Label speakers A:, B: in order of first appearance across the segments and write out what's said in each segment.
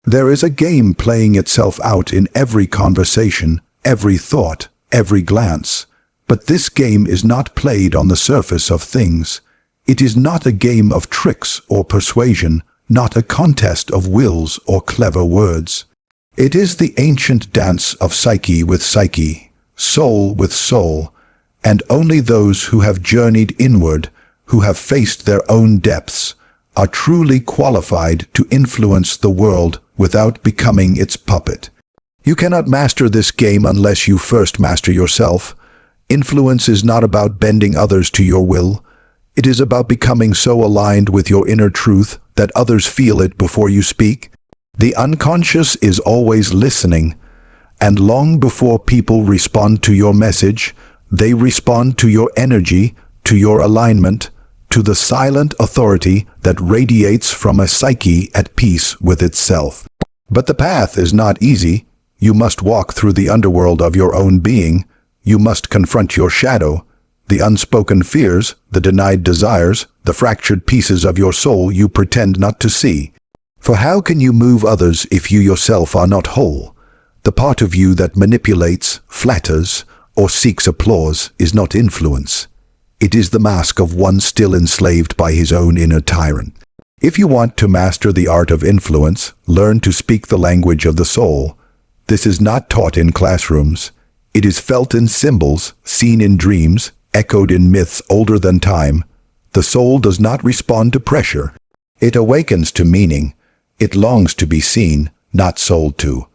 A: There is a game playing itself out in every conversation, every thought, every glance. But this game is not played on the surface of things. It is not a game of tricks or persuasion, not a contest of wills or clever words. It is the ancient dance of psyche with psyche, soul with soul, and only those who have journeyed inward, who have faced their own depths, are truly qualified to influence the world without becoming its puppet. You cannot master this game unless you first master yourself. Influence is not about bending others to your will. It is about becoming so aligned with your inner truth that others feel it before you speak. The unconscious is always listening, and long before people respond to your message, they respond to your energy, to your alignment, to the silent authority that radiates from a psyche at peace with itself. But the path is not easy. You must walk through the underworld of your own being. You must confront your shadow, the unspoken fears, the denied desires, the fractured pieces of your soul you pretend not to see. For how can you move others if you yourself are not whole? The part of you that manipulates, flatters, or seeks applause is not influence. It is the mask of one still enslaved by his own inner tyrant. If you want to master the art of influence, learn to speak the language of the soul. This is not taught in classrooms. It is felt in symbols, seen in dreams, echoed in myths older than time. The soul does not respond to pressure. It awakens to meaning. It longs to be seen, not sold to.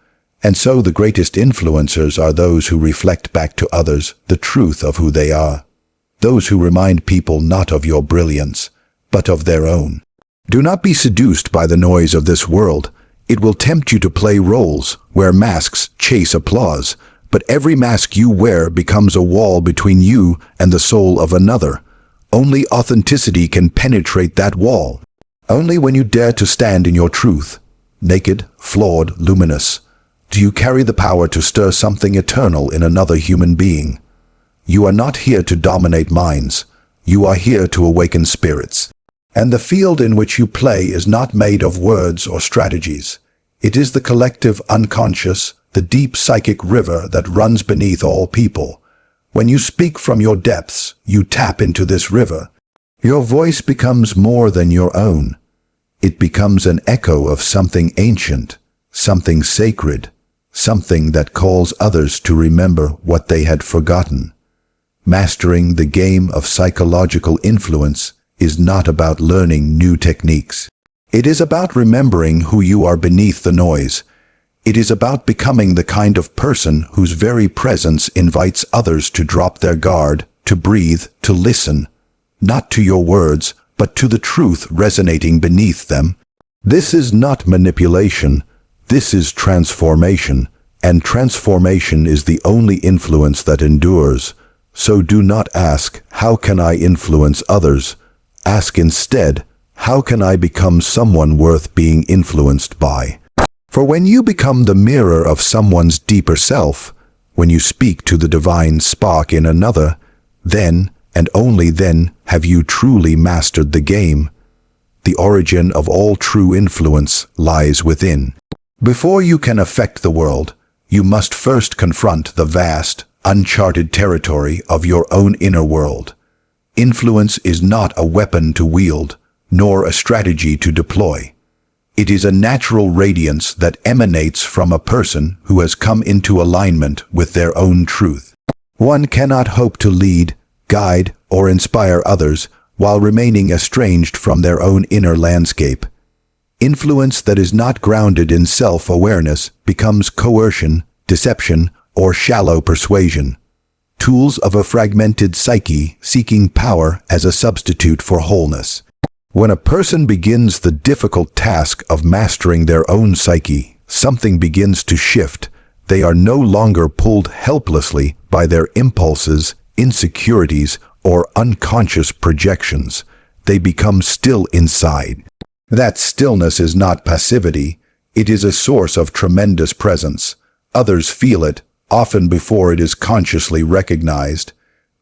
A: And so the greatest influencers are those who reflect back to others the truth of who they are. Those who remind people not of your brilliance, but of their own. Do not be seduced by the noise of this world. It will tempt you to play roles, wear masks, chase applause. But every mask you wear becomes a wall between you and the soul of another. Only authenticity can penetrate that wall. Only when you dare to stand in your truth, naked, flawed, luminous, do you carry the power to stir something eternal in another human being. You are not here to dominate minds. You are here to awaken spirits. And the field in which you play is not made of words or strategies. It is the collective unconscious, the deep psychic river that runs beneath all people. When you speak from your depths, you tap into this river. Your voice becomes more than your own. It becomes an echo of something ancient, something sacred, something that calls others to remember what they had forgotten. Mastering the game of psychological influence is not about learning new techniques. It is about remembering who you are beneath the noise. It is about becoming the kind of person whose very presence invites others to drop their guard, to breathe, to listen, not to your words, but to the truth resonating beneath them. This is not manipulation. This is transformation, and transformation is the only influence that endures. So do not ask, how can I influence others? Ask instead, how can I become someone worth being influenced by? For when you become the mirror of someone's deeper self, when you speak to the divine spark in another, then, and only then, have you truly mastered the game. The origin of all true influence lies within. Before you can affect the world, you must first confront the vast, uncharted territory of your own inner world. Influence is not a weapon to wield, nor a strategy to deploy. It is a natural radiance that emanates from a person who has come into alignment with their own truth. One cannot hope to lead, guide, or inspire others while remaining estranged from their own inner landscape. Influence that is not grounded in self-awareness becomes coercion, deception, or shallow persuasion. Tools of a fragmented psyche seeking power as a substitute for wholeness. When a person begins the difficult task of mastering their own psyche, something begins to shift. They are no longer pulled helplessly by their impulses, insecurities, or unconscious projections. They become still inside. That stillness is not passivity. It is a source of tremendous presence. Others feel it, often before it is consciously recognized.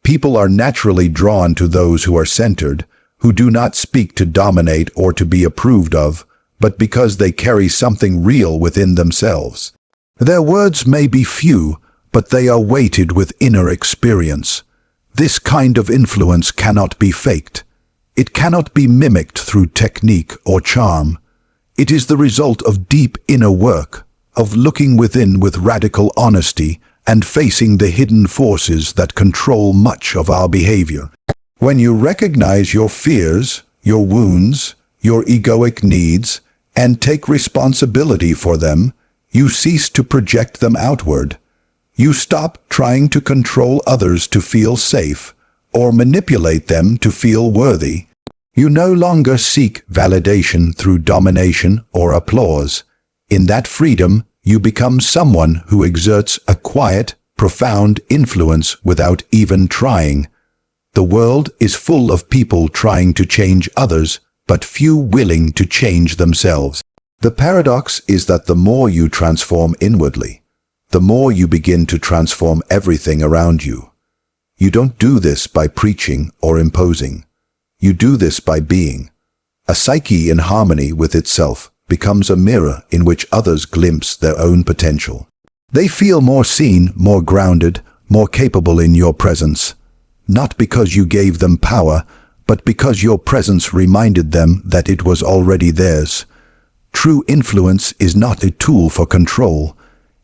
A: People are naturally drawn to those who are centered, who do not speak to dominate or to be approved of, but because they carry something real within themselves. Their words may be few, but they are weighted with inner experience. This kind of influence cannot be faked. It cannot be mimicked through technique or charm. It is the result of deep inner work, of looking within with radical honesty and facing the hidden forces that control much of our behavior. When you recognize your fears, your wounds, your egoic needs, and take responsibility for them, you cease to project them outward. You stop trying to control others to feel safe or manipulate them to feel worthy. You no longer seek validation through domination or applause. In that freedom, you become someone who exerts a quiet, profound influence without even trying. The world is full of people trying to change others, but few willing to change themselves. The paradox is that the more you transform inwardly, the more you begin to transform everything around you. You don't do this by preaching or imposing. You do this by being. A psyche in harmony with itself becomes a mirror in which others glimpse their own potential. They feel more seen, more grounded, more capable in your presence, not because you gave them power, but because your presence reminded them that it was already theirs. True influence is not a tool for control.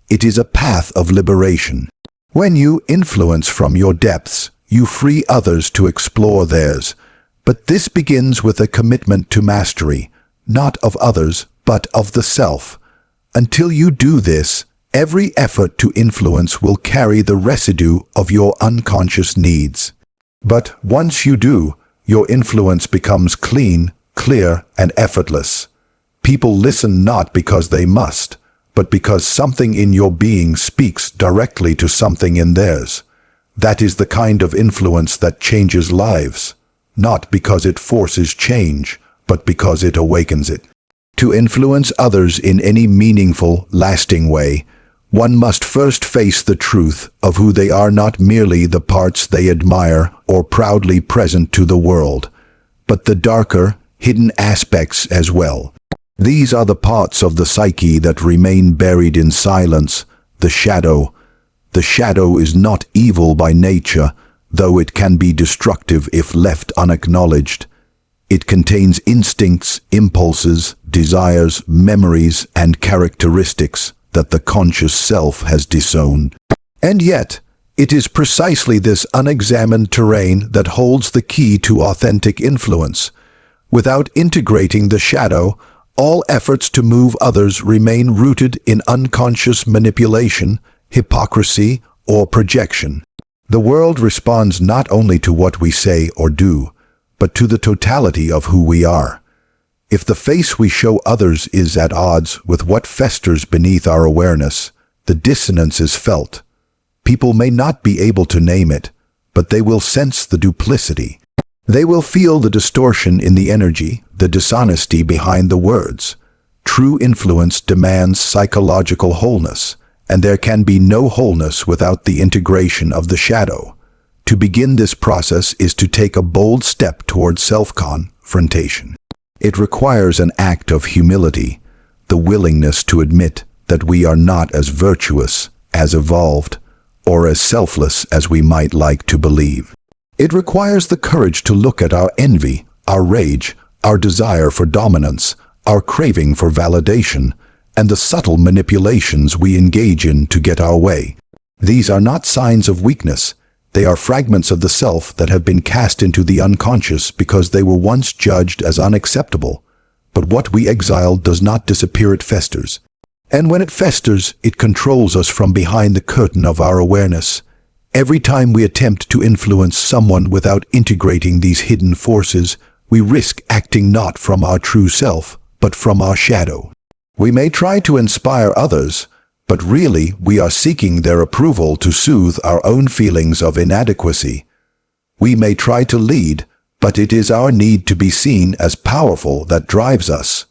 A: It is a path of liberation. When you influence from your depths, you free others to explore theirs. But this begins with a commitment to mastery, not of others, but of the self. Until you do this, every effort to influence will carry the residue of your unconscious needs. But once you do, your influence becomes clean, clear, and effortless. People listen not because they must, but because something in your being speaks directly to something in theirs. That is the kind of influence that changes lives, not because it forces change, but because it awakens it. To influence others in any meaningful, lasting way, one must first face the truth of who they are, not merely the parts they admire or proudly present to the world, but the darker, hidden aspects as well. These are the parts of the psyche that remain buried in silence, the shadow. The shadow is not evil by nature, though it can be destructive if left unacknowledged. It contains instincts, impulses, desires, memories, and characteristics that the conscious self has disowned. And yet, it is precisely this unexamined terrain that holds the key to authentic influence. Without integrating the shadow, all efforts to move others remain rooted in unconscious manipulation, hypocrisy, or projection. The world responds not only to what we say or do, but to the totality of who we are. If the face we show others is at odds with what festers beneath our awareness, the dissonance is felt. People may not be able to name it, but they will sense the duplicity. They will feel the distortion in the energy, the dishonesty behind the words. True influence demands psychological wholeness, and there can be no wholeness without the integration of the shadow. To begin this process is to take a bold step towards self-confrontation. It requires an act of humility, the willingness to admit that we are not as virtuous, as evolved, or as selfless as we might like to believe. It requires the courage to look at our envy, our rage, our desire for dominance, our craving for validation, and the subtle manipulations we engage in to get our way. These are not signs of weakness. They are fragments of the self that have been cast into the unconscious because they were once judged as unacceptable. But what we exile does not disappear, it festers. And when it festers, it controls us from behind the curtain of our awareness. Every time we attempt to influence someone without integrating these hidden forces, we risk acting not from our true self, but from our shadow. We may try to inspire others, but really we are seeking their approval to soothe our own feelings of inadequacy. We may try to lead, but it is our need to be seen as powerful that drives us.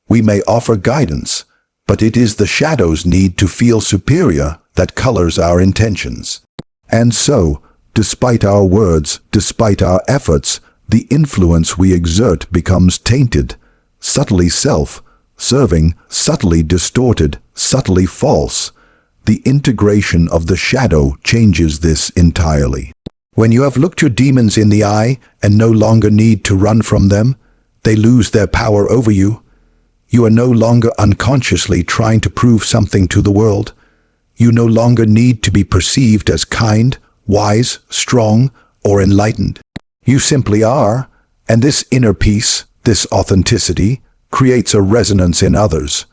A: We may offer guidance, but it is the shadow's need to feel superior that colors our intentions. And so, despite our words, despite our efforts, the influence we exert becomes tainted, subtly self, serving, subtly distorted, subtly false. The integration of the shadow changes this entirely. When you have looked your demons in the eye and no longer need to run from them, they lose their power over you. You are no longer unconsciously trying to prove something to the world. You no longer need to be perceived as kind, wise, strong, or enlightened. You simply are, and this inner peace, this authenticity, creates a resonance in others.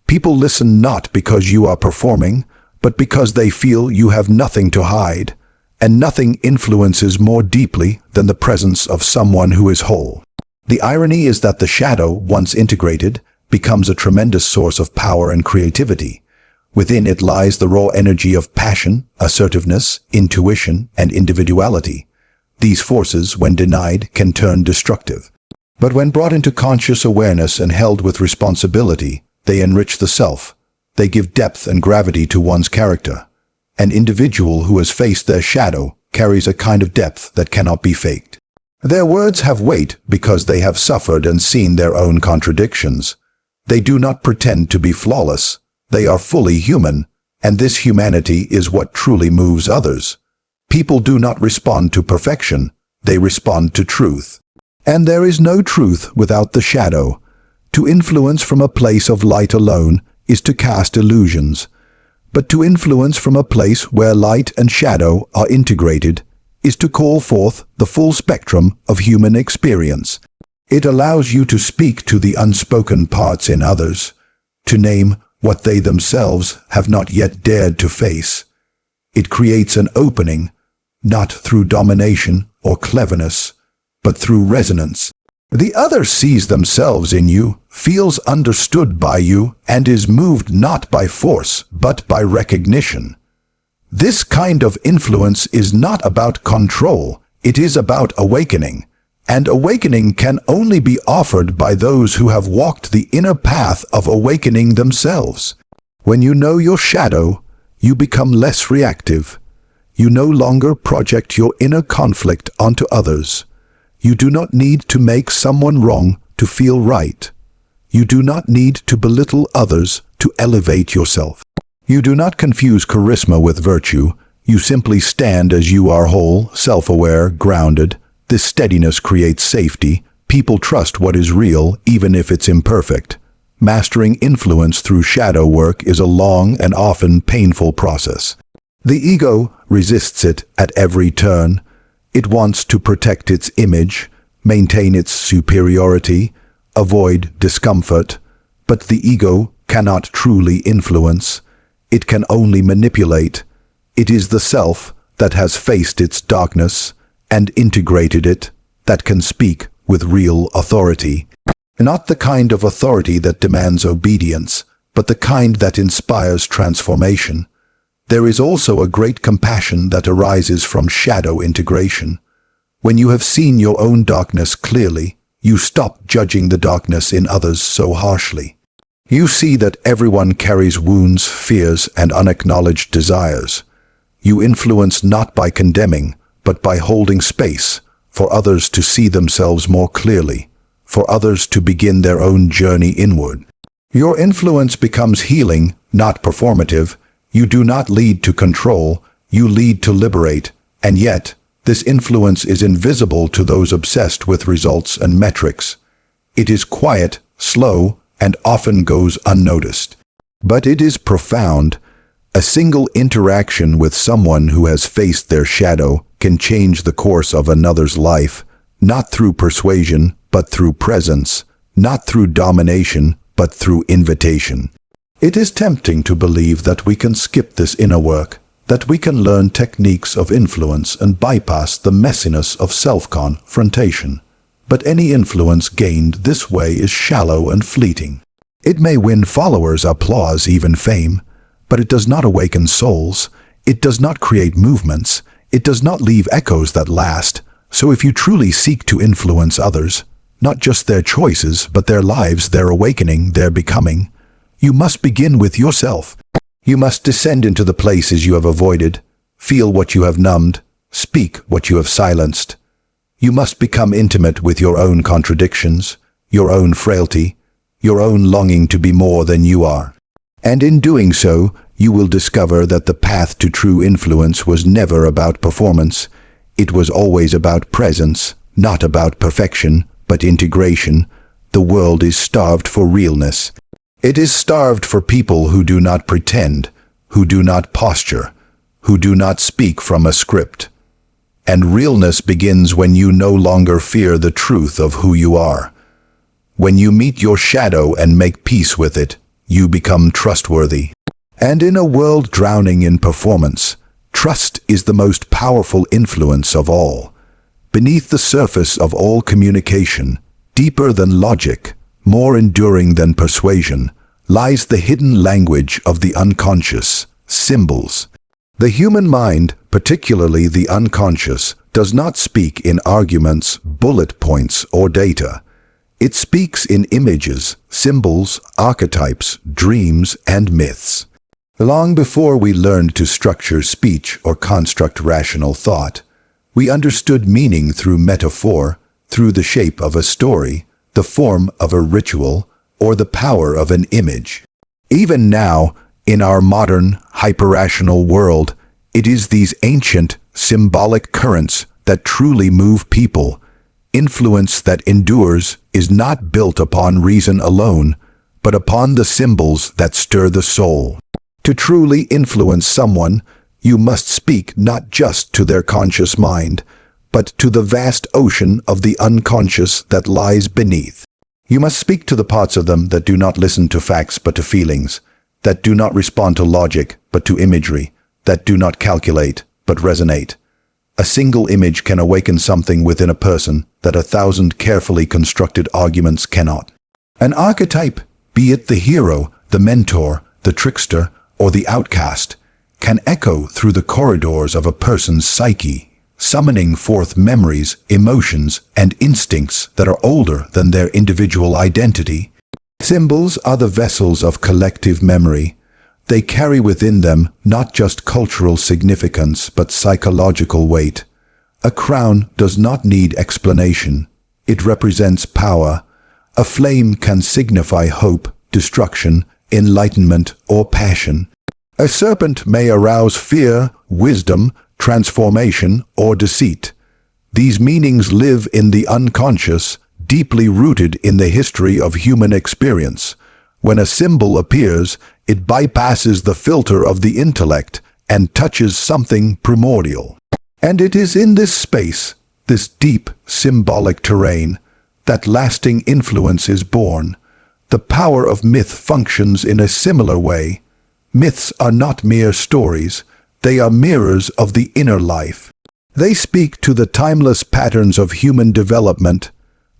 A: People listen not because you are performing, but because they feel you have nothing to hide, and nothing influences more deeply than the presence of someone who is whole. The irony is that the shadow, once integrated, becomes a tremendous source of power and creativity. Within it lies the raw energy of passion, assertiveness, intuition, and individuality. These forces, when denied, can turn destructive. But when brought into conscious awareness and held with responsibility, they enrich the self. They give depth and gravity to one's character. An individual who has faced their shadow carries a kind of depth that cannot be faked. Their words have weight because they have suffered and seen their own contradictions. They do not pretend to be flawless. They are fully human, and this humanity is what truly moves others. People do not respond to perfection. They respond to truth. And there is no truth without the shadow. To influence from a place of light alone is to cast illusions. But to influence from a place where light and shadow are integrated is to call forth the full spectrum of human experience. It allows you to speak to the unspoken parts in others, to name what they themselves have not yet dared to face. It creates an opening, not through domination or cleverness, but through resonance. The other sees themselves in you, feels understood by you, and is moved not by force, but by recognition. This kind of influence is not about control, it is about awakening. And awakening can only be offered by those who have walked the inner path of awakening themselves. When you know your shadow, you become less reactive. You no longer project your inner conflict onto others. You do not need to make someone wrong to feel right. You do not need to belittle others to elevate yourself. You do not confuse charisma with virtue. You simply stand as you are whole, self-aware, grounded. This steadiness creates safety. People trust what is real, even if it's imperfect. Mastering influence through shadow work is a long and often painful process. The ego resists it at every turn. It wants to protect its image, maintain its superiority, avoid discomfort. But the ego cannot truly influence. It can only manipulate. It is the self that has faced its darkness and integrated it that can speak with real authority. Not the kind of authority that demands obedience, but the kind that inspires transformation. There is also a great compassion that arises from shadow integration. When you have seen your own darkness clearly, you stop judging the darkness in others so harshly. You see that everyone carries wounds, fears, and unacknowledged desires. You influence not by condemning, but by holding space for others to see themselves more clearly, for others to begin their own journey inward. Your influence becomes healing, not performative. You do not lead to control, you lead to liberate, and yet, this influence is invisible to those obsessed with results and metrics. It is quiet, slow, and often goes unnoticed. But it is profound. A single interaction with someone who has faced their shadow can change the course of another's life, not through persuasion, but through presence, not through domination, but through invitation. It is tempting to believe that we can skip this inner work, that we can learn techniques of influence and bypass the messiness of self-confrontation. But any influence gained this way is shallow and fleeting. It may win followers, applause, even fame, but it does not awaken souls. It does not create movements. It does not leave echoes that last. So if you truly seek to influence others, not just their choices, but their lives, their awakening, their becoming, you must begin with yourself. You must descend into the places you have avoided, feel what you have numbed, speak what you have silenced. You must become intimate with your own contradictions, your own frailty, your own longing to be more than you are. And in doing so, you will discover that the path to true influence was never about performance. It was always about presence, not about perfection, but integration. The world is starved for realness. It is starved for people who do not pretend, who do not posture, who do not speak from a script. And realness begins when you no longer fear the truth of who you are. When you meet your shadow and make peace with it, you become trustworthy. And in a world drowning in performance, trust is the most powerful influence of all. Beneath the surface of all communication, deeper than logic, more enduring than persuasion, lies the hidden language of the unconscious, symbols. The human mind, particularly the unconscious, does not speak in arguments, bullet points, or data. It speaks in images, symbols, archetypes, dreams, and myths. Long before we learned to structure speech or construct rational thought, we understood meaning through metaphor, through the shape of a story, the form of a ritual, or the power of an image. Even now, in our modern, hyper-rational world, it is these ancient, symbolic currents that truly move people. Influence that endures is not built upon reason alone, but upon the symbols that stir the soul. To truly influence someone, you must speak not just to their conscious mind, but to the vast ocean of the unconscious that lies beneath. You must speak to the parts of them that do not listen to facts but to feelings, that do not respond to logic but to imagery, that do not calculate but resonate. A single image can awaken something within a person that 1,000 carefully constructed arguments cannot. An archetype, be it the hero, the mentor, the trickster, or the outcast, can echo through the corridors of a person's psyche, summoning forth memories, emotions, and instincts that are older than their individual identity. Symbols are the vessels of collective memory. They carry within them not just cultural significance but psychological weight. A crown does not need explanation. It represents power. A flame can signify hope, destruction, enlightenment, or passion. A serpent may arouse fear, wisdom, transformation, or deceit. These meanings live in the unconscious, deeply rooted in the history of human experience. When a symbol appears, it bypasses the filter of the intellect and touches something primordial. And it is in this space, this deep symbolic terrain, that lasting influence is born. The power of myth functions in a similar way. Myths are not mere stories, they are mirrors of the inner life. They speak to the timeless patterns of human development,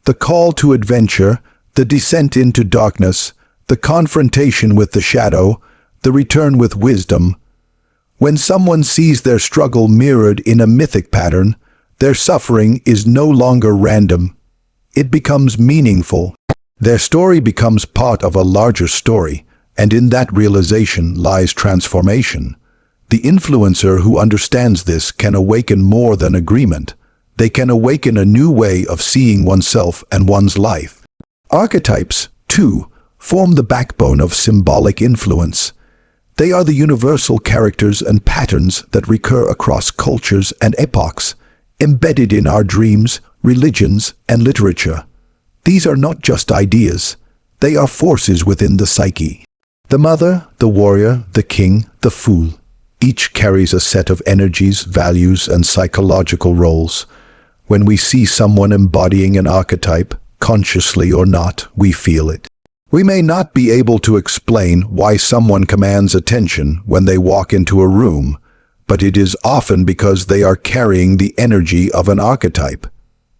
A: the call to adventure, the descent into darkness, the confrontation with the shadow, the return with wisdom. When someone sees their struggle mirrored in a mythic pattern, their suffering is no longer random. It becomes meaningful. Their story becomes part of a larger story, and in that realization lies transformation. The influencer who understands this can awaken more than agreement. They can awaken a new way of seeing oneself and one's life. Archetypes, too, form the backbone of symbolic influence. They are the universal characters and patterns that recur across cultures and epochs, embedded in our dreams, religions, and literature. These are not just ideas. They are forces within the psyche. The mother, the warrior, the king, the fool. Each carries a set of energies, values, and psychological roles. When we see someone embodying an archetype, consciously or not, we feel it. We may not be able to explain why someone commands attention when they walk into a room, but it is often because they are carrying the energy of an archetype.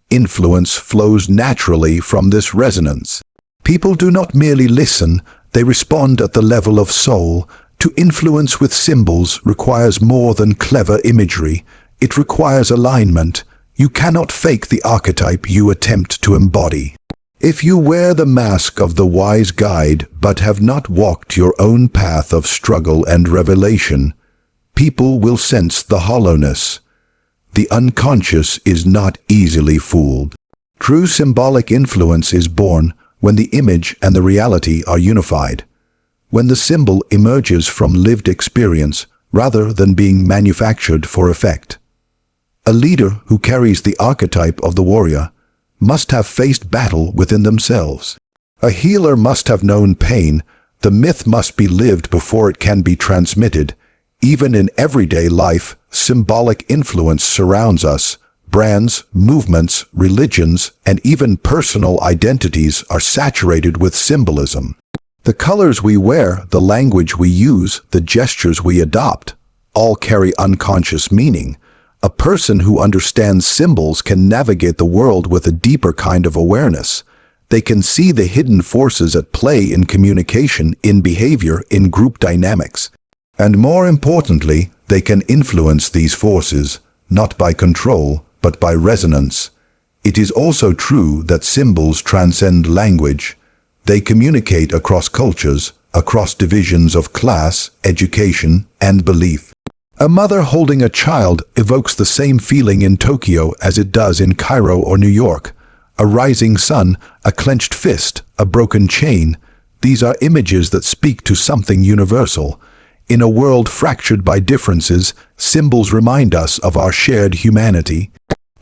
A: Influence flows naturally from this resonance. People do not merely listen, they respond at the level of soul. To influence with symbols requires more than clever imagery. It requires alignment. You cannot fake the archetype you attempt to embody. If you wear the mask of the wise guide but have not walked your own path of struggle and revelation, people will sense the hollowness. The unconscious is not easily fooled. True symbolic influence is born when the image and the reality are unified, when the symbol emerges from lived experience rather than being manufactured for effect. A leader who carries the archetype of the warrior must have faced battle within themselves. A healer must have known pain. The myth must be lived before it can be transmitted. Even in everyday life, symbolic influence surrounds us. Brands, movements, religions, and even personal identities are saturated with symbolism. The colors we wear, the language we use, the gestures we adopt, all carry unconscious meaning. A person who understands symbols can navigate the world with a deeper kind of awareness. They can see the hidden forces at play in communication, in behavior, in group dynamics. And more importantly, they can influence these forces, not by control, but by resonance. It is also true that symbols transcend language. They communicate across cultures, across divisions of class, education, and belief. A mother holding a child evokes the same feeling in Tokyo as it does in Cairo or New York. A rising sun, a clenched fist, a broken chain. These are images that speak to something universal. In a world fractured by differences, symbols remind us of our shared humanity.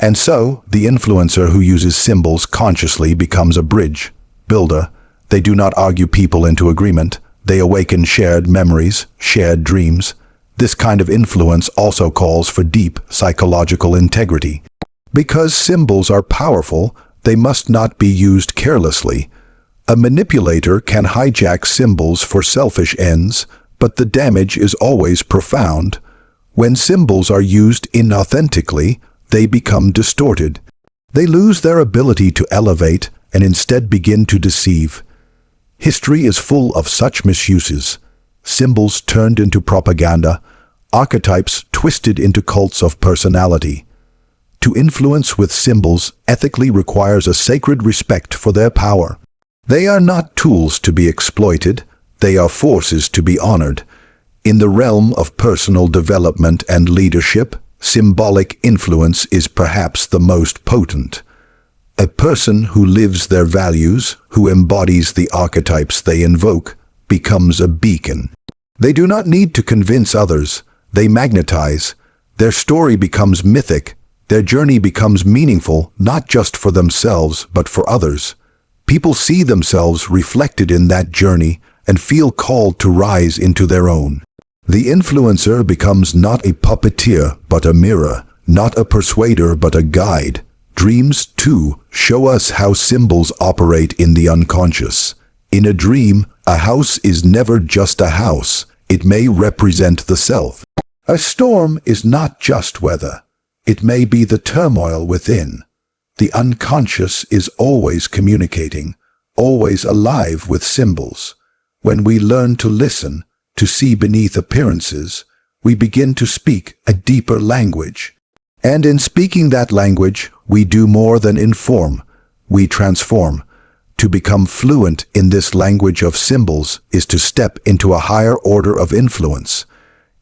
A: And so, the influencer who uses symbols consciously becomes a bridge builder. They do not argue people into agreement. They awaken shared memories, shared dreams. This kind of influence also calls for deep psychological integrity. Because symbols are powerful, they must not be used carelessly. A manipulator can hijack symbols for selfish ends, but the damage is always profound. When symbols are used inauthentically, they become distorted. They lose their ability to elevate and instead begin to deceive. History is full of such misuses. Symbols turned into propaganda, archetypes twisted into cults of personality. To influence with symbols ethically requires a sacred respect for their power. They are not tools to be exploited, they are forces to be honored. In the realm of personal development and leadership, symbolic influence is perhaps the most potent. A person who lives their values, who embodies the archetypes they invoke, becomes a beacon. They do not need to convince others, they magnetize. Their story becomes mythic, their journey becomes meaningful not just for themselves but for others. People see themselves reflected in that journey and feel called to rise into their own. The influencer becomes not a puppeteer but a mirror, not a persuader but a guide. Dreams, too, show us how symbols operate in the unconscious. In a dream, a house is never just a house. It may represent the self. A storm is not just weather. It may be the turmoil within. The unconscious is always communicating, always alive with symbols. When we learn to listen, to see beneath appearances, we begin to speak a deeper language. And in speaking that language, we do more than inform, we transform. To become fluent in this language of symbols is to step into a higher order of influence.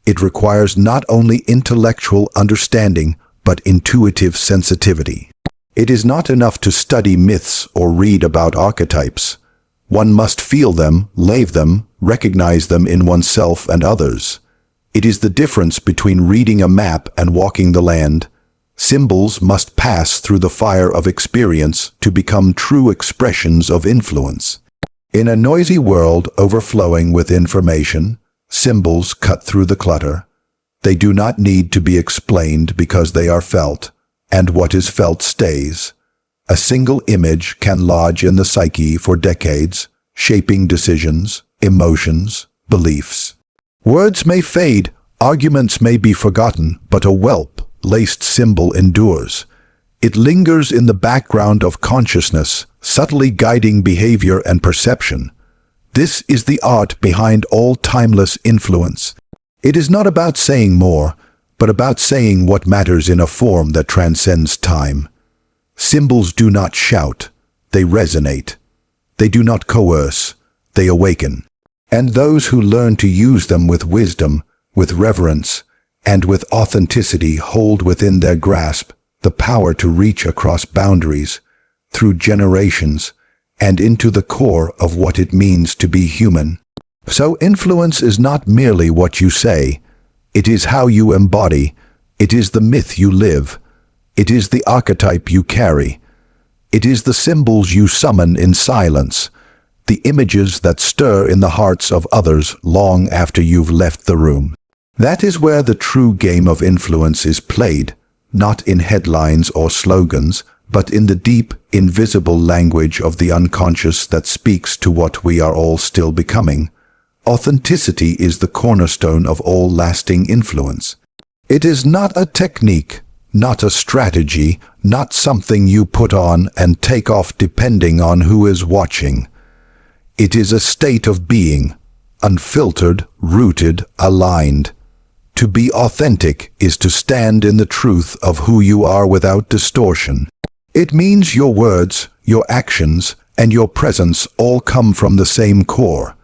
A: It requires not only intellectual understanding, but intuitive sensitivity. It is not enough to study myths or read about archetypes. One must feel them, live them, recognize them in oneself and others. It is the difference between reading a map and walking the land. Symbols must pass through the fire of experience to become true expressions of influence. In a noisy world overflowing with information, symbols cut through the clutter. They do not need to be explained because they are felt, and what is felt stays. A single image can lodge in the psyche for decades, shaping decisions, emotions, beliefs. Words may fade, arguments may be forgotten, but a whelp-laced symbol endures. It lingers in the background of consciousness, subtly guiding behavior and perception. This is the art behind all timeless influence. It is not about saying more, but about saying what matters in a form that transcends time. Symbols do not shout, they resonate. They do not coerce, they awaken. And those who learn to use them with wisdom, with reverence, and with authenticity hold within their grasp the power to reach across boundaries, through generations, and into the core of what it means to be human. So influence is not merely what you say. It is how you embody. It is the myth you live. It is the archetype you carry. It is the symbols you summon in silence, the images that stir in the hearts of others long after you've left the room. That is where the true game of influence is played, not in headlines or slogans, but in the deep, invisible language of the unconscious that speaks to what we are all still becoming. Authenticity is the cornerstone of all lasting influence. It is not a technique, not a strategy, not something you put on and take off depending on who is watching. It is a state of being, unfiltered, rooted, aligned. To be authentic is to stand in the truth of who you are without distortion. It means your words, your actions, and your presence all come from the same core.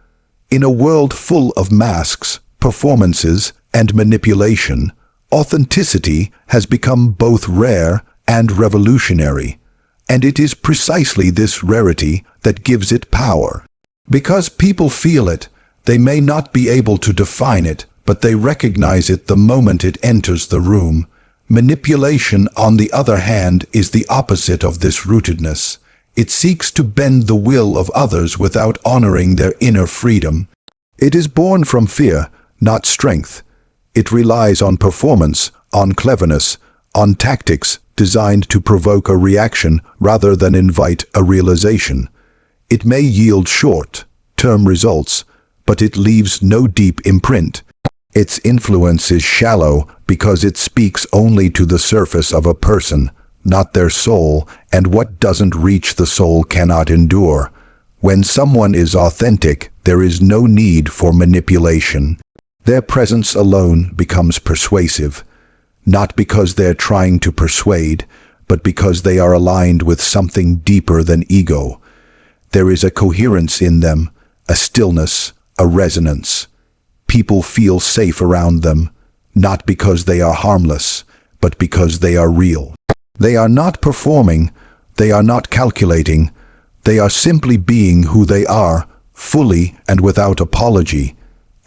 A: In a world full of masks, performances, and manipulation, authenticity has become both rare and revolutionary. And it is precisely this rarity that gives it power. Because people feel it, they may not be able to define it, but they recognize it the moment it enters the room. Manipulation, on the other hand, is the opposite of this rootedness. It seeks to bend the will of others without honoring their inner freedom. It is born from fear, not strength. It relies on performance, on cleverness, on tactics designed to provoke a reaction rather than invite a realization. It may yield short-term results, but it leaves no deep imprint. Its influence is shallow because it speaks only to the surface of a person, not their soul, and what doesn't reach the soul cannot endure. When someone is authentic, there is no need for manipulation. Their presence alone becomes persuasive, not because they're trying to persuade, but because they are aligned with something deeper than ego. There is a coherence in them, a stillness, a resonance. People feel safe around them, not because they are harmless, but because they are real. They are not performing, they are not calculating, they are simply being who they are, fully and without apology.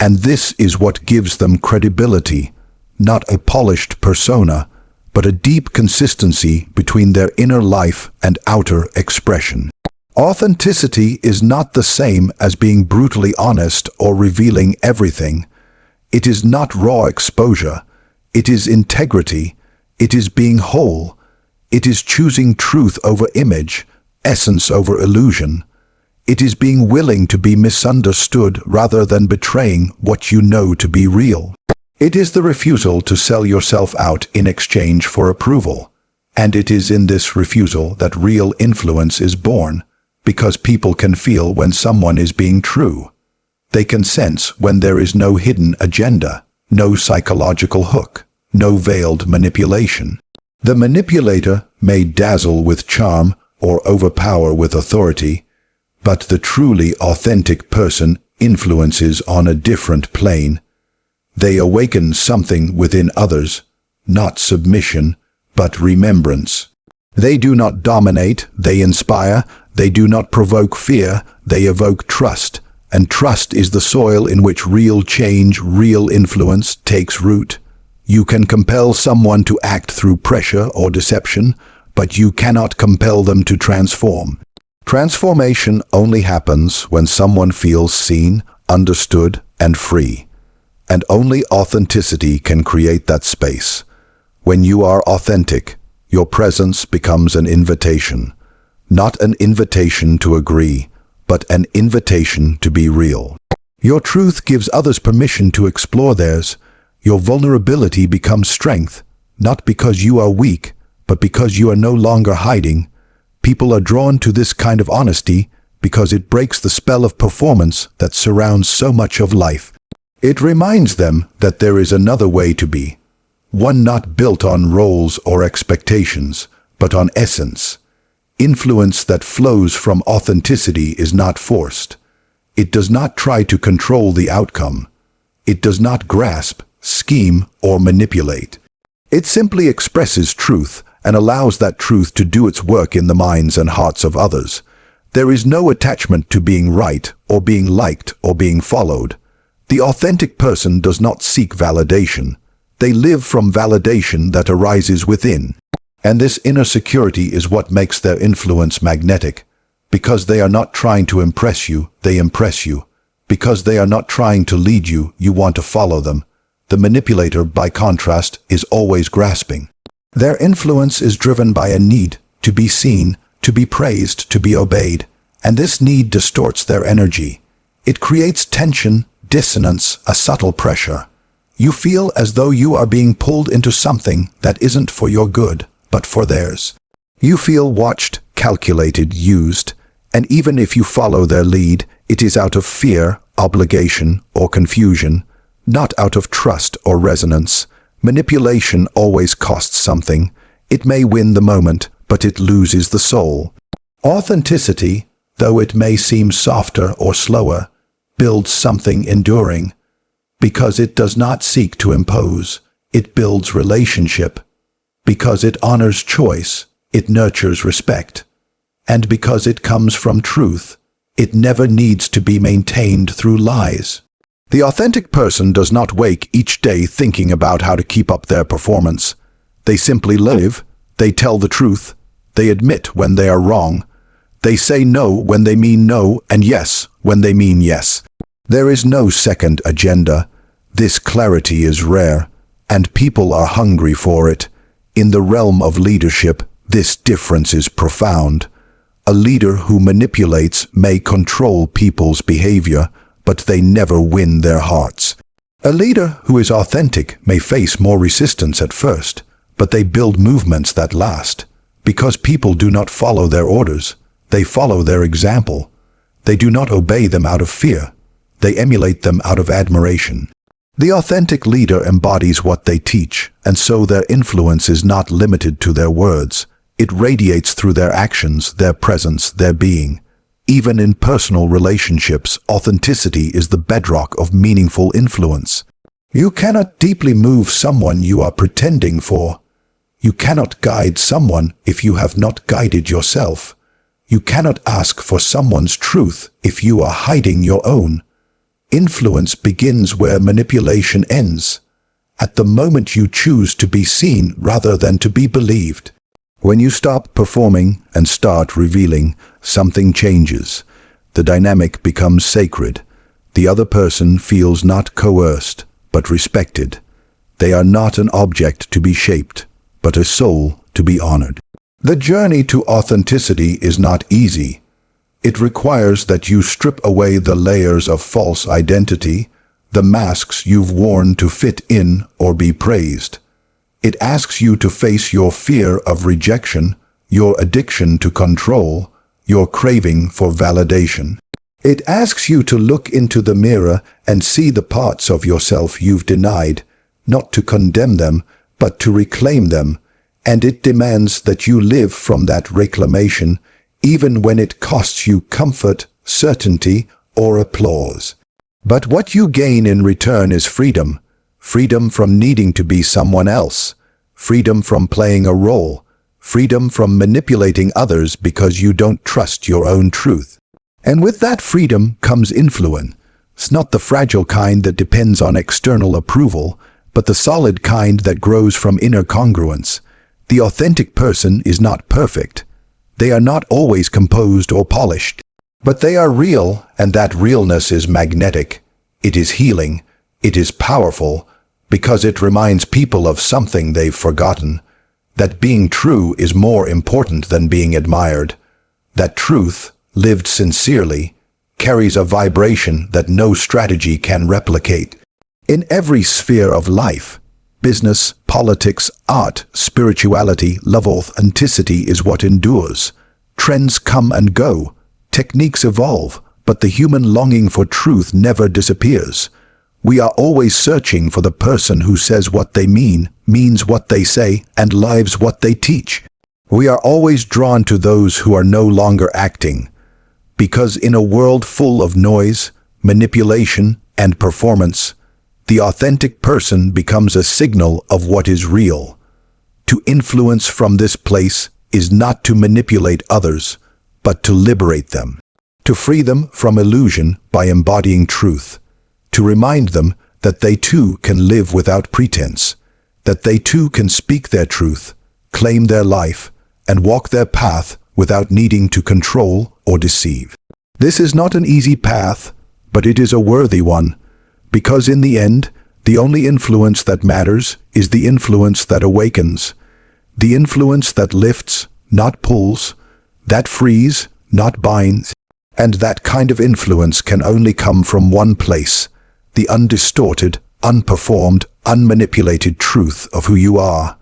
A: And this is what gives them credibility, not a polished persona, but a deep consistency between their inner life and outer expression. Authenticity is not the same as being brutally honest or revealing everything. It is not raw exposure. It is integrity. It is being whole. It is choosing truth over image, essence over illusion. It is being willing to be misunderstood rather than betraying what you know to be real. It is the refusal to sell yourself out in exchange for approval. And it is in this refusal that real influence is born, because people can feel when someone is being true. They can sense when there is no hidden agenda, no psychological hook, no veiled manipulation. The manipulator may dazzle with charm or overpower with authority, but the truly authentic person influences on a different plane. They awaken something within others, not submission, but remembrance. They do not dominate, they inspire. They do not provoke fear, they evoke trust. And trust is the soil in which real change, real influence takes root. You can compel someone to act through pressure or deception, but you cannot compel them to transform. Transformation only happens when someone feels seen, understood, and free. And only authenticity can create that space. When you are authentic, your presence becomes an invitation. Not an invitation to agree, but an invitation to be real. Your truth gives others permission to explore theirs. Your vulnerability becomes strength, not because you are weak, but because you are no longer hiding. People are drawn to this kind of honesty because it breaks the spell of performance that surrounds so much of life. It reminds them that there is another way to be, one not built on roles or expectations, but on essence. Influence that flows from authenticity is not forced. It does not try to control the outcome. It does not grasp, scheme, or manipulate. It simply expresses truth and allows that truth to do its work in the minds and hearts of others. There is no attachment to being right or being liked or being followed. The authentic person does not seek validation. They live from validation that arises within. And this inner security is what makes their influence magnetic. Because they are not trying to impress you, they impress you. Because they are not trying to lead you, you want to follow them. The manipulator, by contrast, is always grasping. Their influence is driven by a need to be seen, to be praised, to be obeyed. And this need distorts their energy. It creates tension, dissonance, a subtle pressure. You feel as though you are being pulled into something that isn't for your good, but for theirs. You feel watched, calculated, used, and even if you follow their lead, it is out of fear, obligation, or confusion, not out of trust or resonance. Manipulation always costs something. It may win the moment, but it loses the soul. Authenticity, though it may seem softer or slower, builds something enduring. Because it does not seek to impose, it builds relationship. Because it honors choice, it nurtures respect. And because it comes from truth, it never needs to be maintained through lies. The authentic person does not wake each day thinking about how to keep up their performance. They simply live, they tell the truth, they admit when they are wrong, they say no when they mean no and yes when they mean yes. There is no second agenda. This clarity is rare, and people are hungry for it. In the realm of leadership, this difference is profound. A leader who manipulates may control people's behavior, but they never win their hearts. A leader who is authentic may face more resistance at first, but they build movements that last. Because people do not follow their orders, they follow their example. They do not obey them out of fear. They emulate them out of admiration. The authentic leader embodies what they teach, and so their influence is not limited to their words. It radiates through their actions, their presence, their being. Even in personal relationships, authenticity is the bedrock of meaningful influence. You cannot deeply move someone you are pretending for. You cannot guide someone if you have not guided yourself. You cannot ask for someone's truth if you are hiding your own. Influence begins where manipulation ends, at the moment you choose to be seen rather than to be believed. When you stop performing and start revealing, something changes. The dynamic becomes sacred. The other person feels not coerced, but respected. They are not an object to be shaped, but a soul to be honored. The journey to authenticity is not easy. It requires that you strip away the layers of false identity, the masks you've worn to fit in or be praised. It asks you to face your fear of rejection, your addiction to control, your craving for validation. It asks you to look into the mirror and see the parts of yourself you've denied, not to condemn them, but to reclaim them. And it demands that you live from that reclamation, even when it costs you comfort, certainty, or applause. But what you gain in return is freedom. Freedom from needing to be someone else. Freedom from playing a role. Freedom from manipulating others because you don't trust your own truth. And with that freedom comes influence. It's not the fragile kind that depends on external approval, but the solid kind that grows from inner congruence. The authentic person is not perfect. They are not always composed or polished. But they are real, and that realness is magnetic. It is healing. It is powerful, because it reminds people of something they've forgotten. That being true is more important than being admired. That truth, lived sincerely, carries a vibration that no strategy can replicate. In every sphere of life, business, politics, art, spirituality, love, authenticity is what endures. Trends come and go. Techniques evolve, but the human longing for truth never disappears. We are always searching for the person who says what they mean, means what they say, and lives what they teach. We are always drawn to those who are no longer acting. Because in a world full of noise, manipulation, and performance, the authentic person becomes a signal of what is real. To influence from this place is not to manipulate others, but to liberate them, to free them from illusion by embodying truth, to remind them that they too can live without pretense, that they too can speak their truth, claim their life, and walk their path without needing to control or deceive. This is not an easy path, but it is a worthy one, because in the end, the only influence that matters is the influence that awakens, the influence that lifts, not pulls, that frees, not binds, and that kind of influence can only come from one place, the undistorted, unperformed, unmanipulated truth of who you are.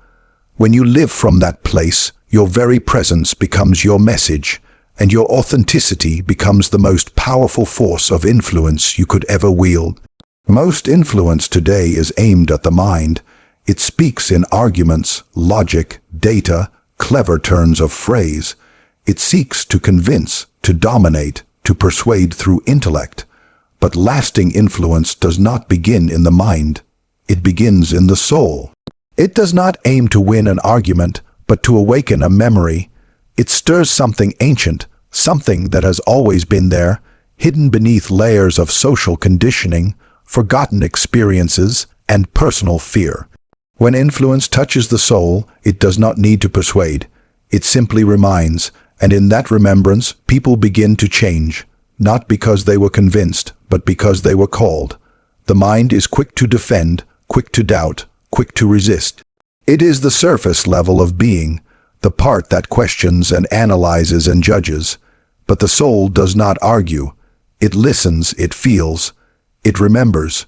A: When you live from that place, your very presence becomes your message, and your authenticity becomes the most powerful force of influence you could ever wield. Most influence today is aimed at the mind. It speaks in arguments, logic, data, clever turns of phrase. It seeks to convince, to dominate, to persuade through intellect. But lasting influence does not begin in the mind. It begins in the soul. It does not aim to win an argument, but to awaken a memory. It stirs something ancient, something that has always been there, hidden beneath layers of social conditioning, forgotten experiences, and personal fear. When influence touches the soul, it does not need to persuade. It simply reminds, and in that remembrance, people begin to change, not because they were convinced, but because they were called. The mind is quick to defend, quick to doubt, quick to resist. It is the surface level of being, the part that questions and analyzes and judges. But the soul does not argue. It listens, it feels, it remembers.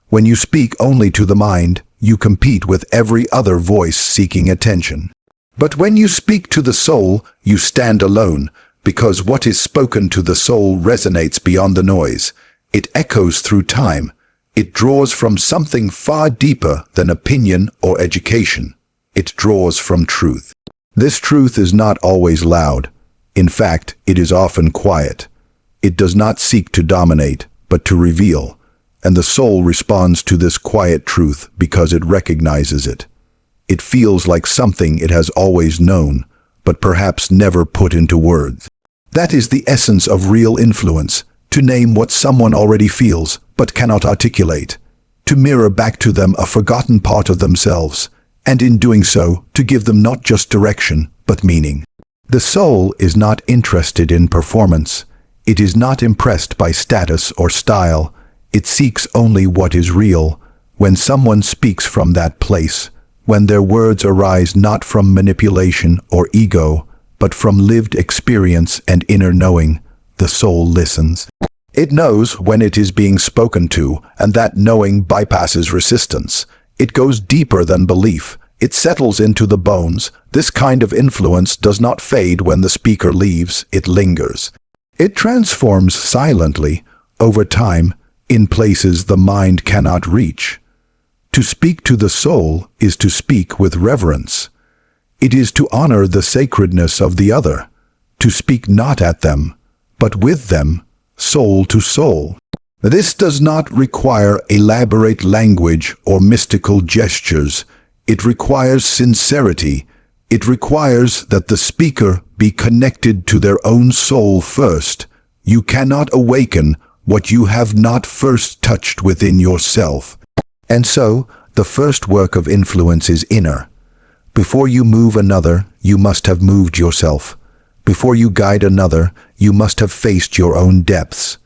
A: When you speak only to the mind, you compete with every other voice seeking attention. But when you speak to the soul, you stand alone, because what is spoken to the soul resonates beyond the noise. It echoes through time. It draws from something far deeper than opinion or education. It draws from truth. This truth is not always loud. In fact, it is often quiet. It does not seek to dominate, but to reveal. And the soul responds to this quiet truth because it recognizes it. It feels like something it has always known, but perhaps never put into words. That is the essence of real influence, to name what someone already feels, but cannot articulate, to mirror back to them a forgotten part of themselves, and in doing so, to give them not just direction, but meaning. The soul is not interested in performance. It is not impressed by status or style. It seeks only what is real. When someone speaks from that place, when their words arise not from manipulation or ego, but from lived experience and inner knowing, the soul listens. It knows when it is being spoken to, and that knowing bypasses resistance. It goes deeper than belief. It settles into the bones. This kind of influence does not fade when the speaker leaves, it lingers. It transforms silently, over time, in places the mind cannot reach. To speak to the soul is to speak with reverence. It is to honor the sacredness of the other, to speak not at them, but with them, soul to soul. This does not require elaborate language or mystical gestures. It requires sincerity. It requires that the speaker be connected to their own soul first. You cannot awaken what you have not first touched within yourself. And so, the first work of influence is inner. Before you move another, you must have moved yourself. Before you guide another, you must have faced your own depths.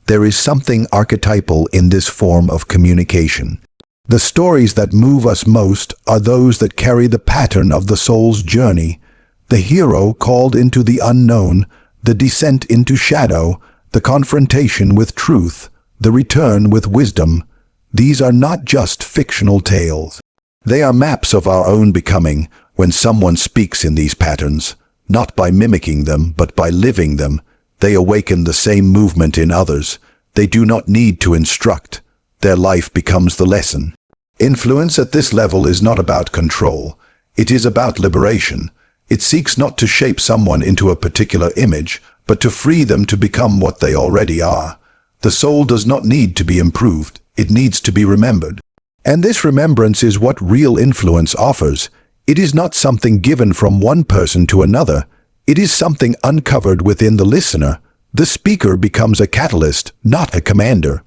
A: There is something archetypal in this form of communication. The stories that move us most are those that carry the pattern of the soul's journey. The hero called into the unknown, the descent into shadow, the confrontation with truth, the return with wisdom. These are not just fictional tales. They are maps of our own becoming. When someone speaks in these patterns, not by mimicking them, but by living them, they awaken the same movement in others. They do not need to instruct. Their life becomes the lesson. Influence at this level is not about control. It is about liberation. It seeks not to shape someone into a particular image, but to free them to become what they already are. The soul does not need to be improved. It needs to be remembered. And this remembrance is what real influence offers. It is not something given from one person to another. It is something uncovered within the listener. The speaker becomes a catalyst, not a commander.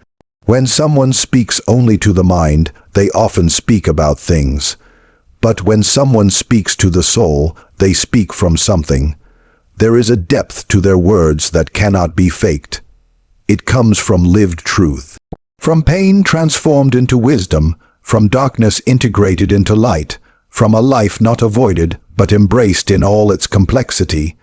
A: When someone speaks only to the mind, they often speak about things. But when someone speaks to the soul, they speak from something. There is a depth to their words that cannot be faked. It comes from lived truth. From pain transformed into wisdom, from darkness integrated into light, from a life not avoided but embraced in all its complexity.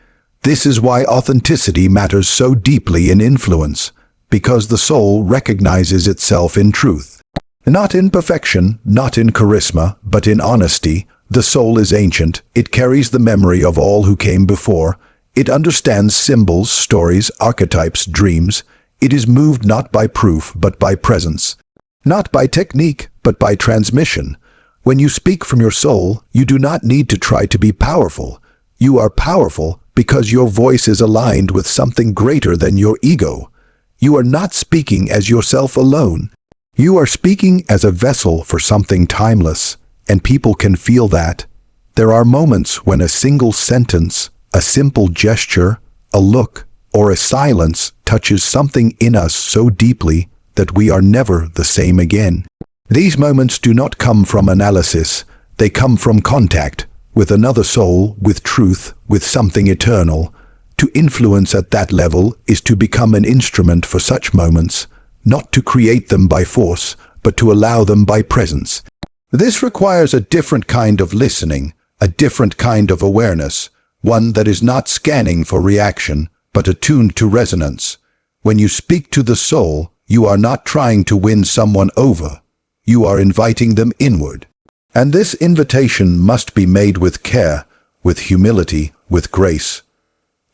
A: This is why authenticity matters so deeply in influence, because the soul recognizes itself in truth. Not in perfection, not in charisma, but in honesty. The soul is ancient. It carries the memory of all who came before. It understands symbols, stories, archetypes, dreams. It is moved not by proof, but by presence. Not by technique, but by transmission. When you speak from your soul, you do not need to try to be powerful. You are powerful because your voice is aligned with something greater than your ego. You are not speaking as yourself alone. You are speaking as a vessel for something timeless, and people can feel that. There are moments when a single sentence, a simple gesture, a look, or a silence touches something in us so deeply that we are never the same again. These moments do not come from analysis. They come from contact with another soul, with truth, with something eternal. To influence at that level is to become an instrument for such moments, not to create them by force, but to allow them by presence. This requires a different kind of listening, a different kind of awareness, one that is not scanning for reaction, but attuned to resonance. When you speak to the soul, you are not trying to win someone over. You are inviting them inward. And this invitation must be made with care, with humility, with grace.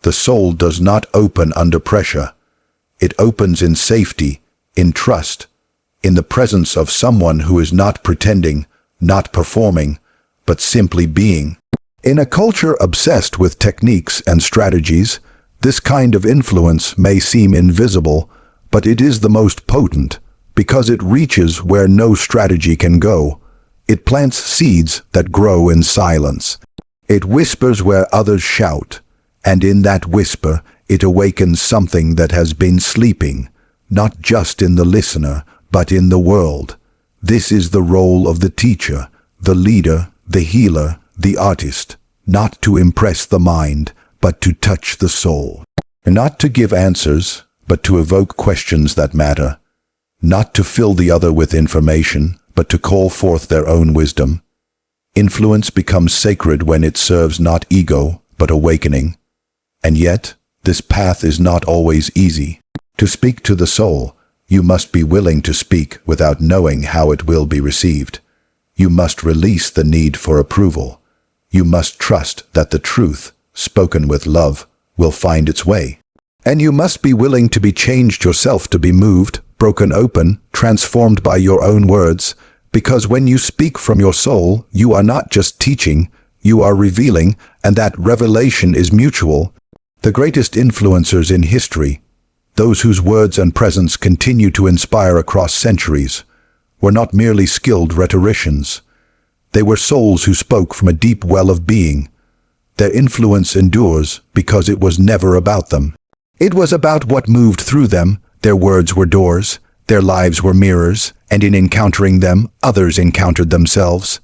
A: The soul does not open under pressure. It opens in safety, in trust, in the presence of someone who is not pretending, not performing, but simply being. In a culture obsessed with techniques and strategies, this kind of influence may seem invisible, but it is the most potent, because it reaches where no strategy can go. It plants seeds that grow in silence. It whispers where others shout, and in that whisper, it awakens something that has been sleeping, not just in the listener, but in the world. This is the role of the teacher, the leader, the healer, the artist, not to impress the mind, but to touch the soul. Not to give answers, but to evoke questions that matter. Not to fill the other with information, but to call forth their own wisdom. Influence becomes sacred when it serves not ego, but awakening. And yet, this path is not always easy. To speak to the soul, you must be willing to speak without knowing how it will be received. You must release the need for approval. You must trust that the truth, spoken with love, will find its way. And you must be willing to be changed yourself, to be moved, broken open, transformed by your own words, because when you speak from your soul, you are not just teaching, you are revealing, and that revelation is mutual. The greatest influencers in history, those whose words and presence continue to inspire across centuries, were not merely skilled rhetoricians. They were souls who spoke from a deep well of being. Their influence endures because it was never about them. It was about what moved through them. Their words were doors, their lives were mirrors, and in encountering them, others encountered themselves.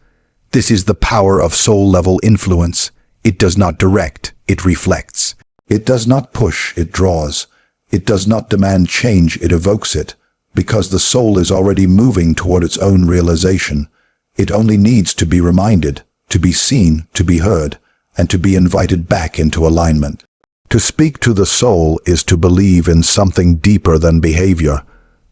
A: This is the power of soul-level influence. It does not direct, it reflects. It does not push, it draws. It does not demand change, it evokes it, because the soul is already moving toward its own realization. It only needs to be reminded, to be seen, to be heard, and to be invited back into alignment. To speak to the soul is to believe in something deeper than behavior.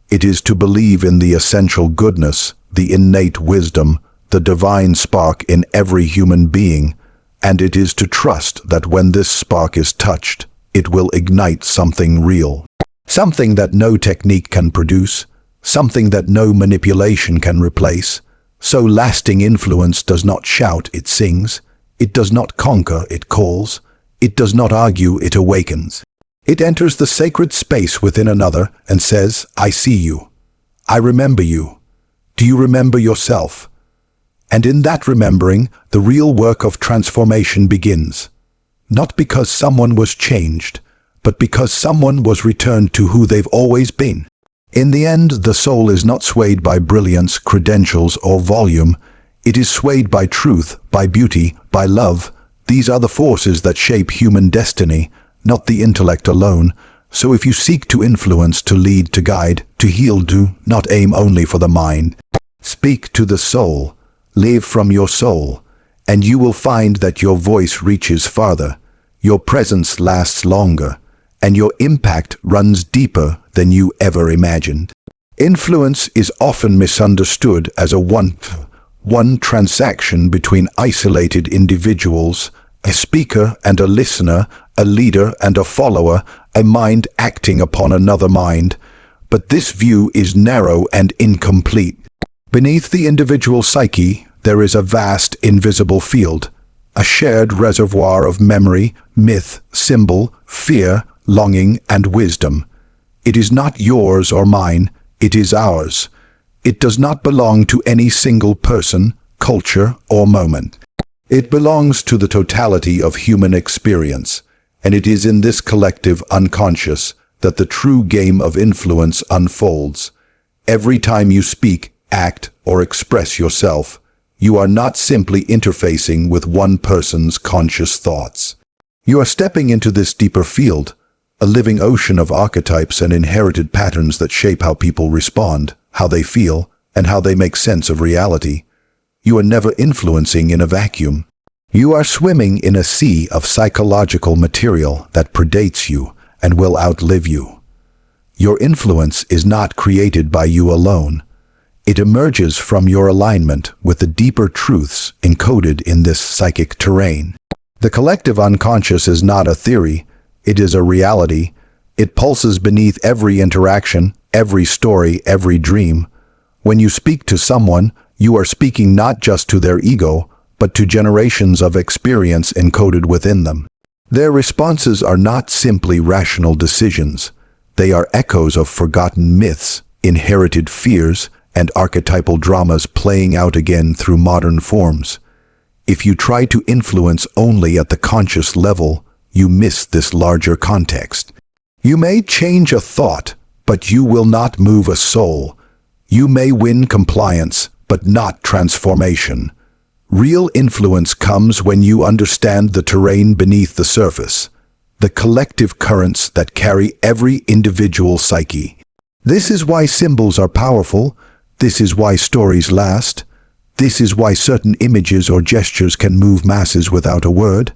A: It is to believe in the essential goodness, the innate wisdom, the divine spark in every human being, and it is to trust that when this spark is touched, it will ignite something real. Something that no technique can produce, something that no manipulation can replace. So lasting influence does not shout, it sings. It does not conquer, it calls. It does not argue, it awakens. It enters the sacred space within another and says, I see you. I remember you. Do you remember yourself? And in that remembering, the real work of transformation begins. not because someone was changed, but because someone was returned to who they've always been. In the end, the soul is not swayed by brilliance, credentials, or volume. It is swayed by truth, by beauty, by love. These are the forces that shape human destiny, not the intellect alone. So if you seek to influence, to lead, to guide, to heal, do not aim only for the mind. Speak to the soul, live from your soul, and you will find that your voice reaches farther, your presence lasts longer, and your impact runs deeper than you ever imagined. Influence is often misunderstood as a one transaction between isolated individuals, a speaker and a listener, a leader and a follower, a mind acting upon another mind. But this view is narrow and incomplete. Beneath the individual psyche, there is a vast invisible field, a shared reservoir of memory, myth, symbol, fear, longing, and wisdom. It is not yours or mine, it is ours. It does not belong to any single person, culture, or moment. It belongs to the totality of human experience, and it is in this collective unconscious that the true game of influence unfolds. Every time you speak, act, or express yourself, you are not simply interfacing with one person's conscious thoughts. You are stepping into this deeper field, a living ocean of archetypes and inherited patterns that shape how people respond, how they feel, and how they make sense of reality. You are never influencing in a vacuum. You are swimming in a sea of psychological material that predates you and will outlive you. Your influence is not created by you alone. It emerges from your alignment with the deeper truths encoded in this psychic terrain. The collective unconscious is not a theory, it is a reality. It pulses beneath every interaction, every story, every dream. When you speak to someone, you are speaking not just to their ego, but to generations of experience encoded within them. Their responses are not simply rational decisions. They are echoes of forgotten myths, inherited fears, and archetypal dramas playing out again through modern forms. If you try to influence only at the conscious level, you miss this larger context. You may change a thought, but you will not move a soul. You may win compliance, but not transformation. Real influence comes when you understand the terrain beneath the surface, the collective currents that carry every individual psyche. This is why symbols are powerful. This is why stories last. This is why certain images or gestures can move masses without a word,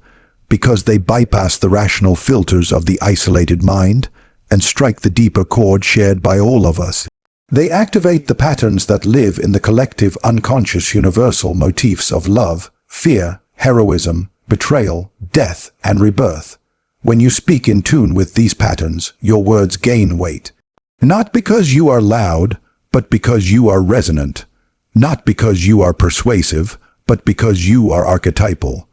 A: because they bypass the rational filters of the isolated mind and strike the deeper chord shared by all of us. They activate the patterns that live in the collective unconscious universal motifs of love, fear, heroism, betrayal, death, and rebirth. When you speak in tune with these patterns, your words gain weight. Not because you are loud, but because you are resonant. Not because you are persuasive, but because you are archetypal.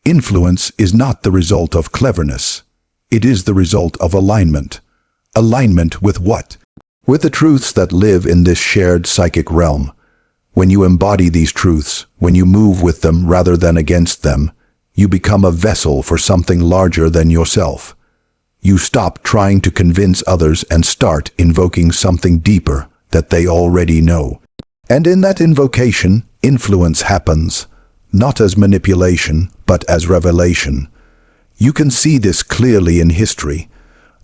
A: Influence is not the result of cleverness. It is the result of alignment. Alignment with what? With the truths that live in this shared psychic realm. When you embody these truths, when you move with them rather than against them, you become a vessel for something larger than yourself. You stop trying to convince others and start invoking something deeper that they already know. And in that invocation, influence happens, not as manipulation, but as revelation. You can see this clearly in history.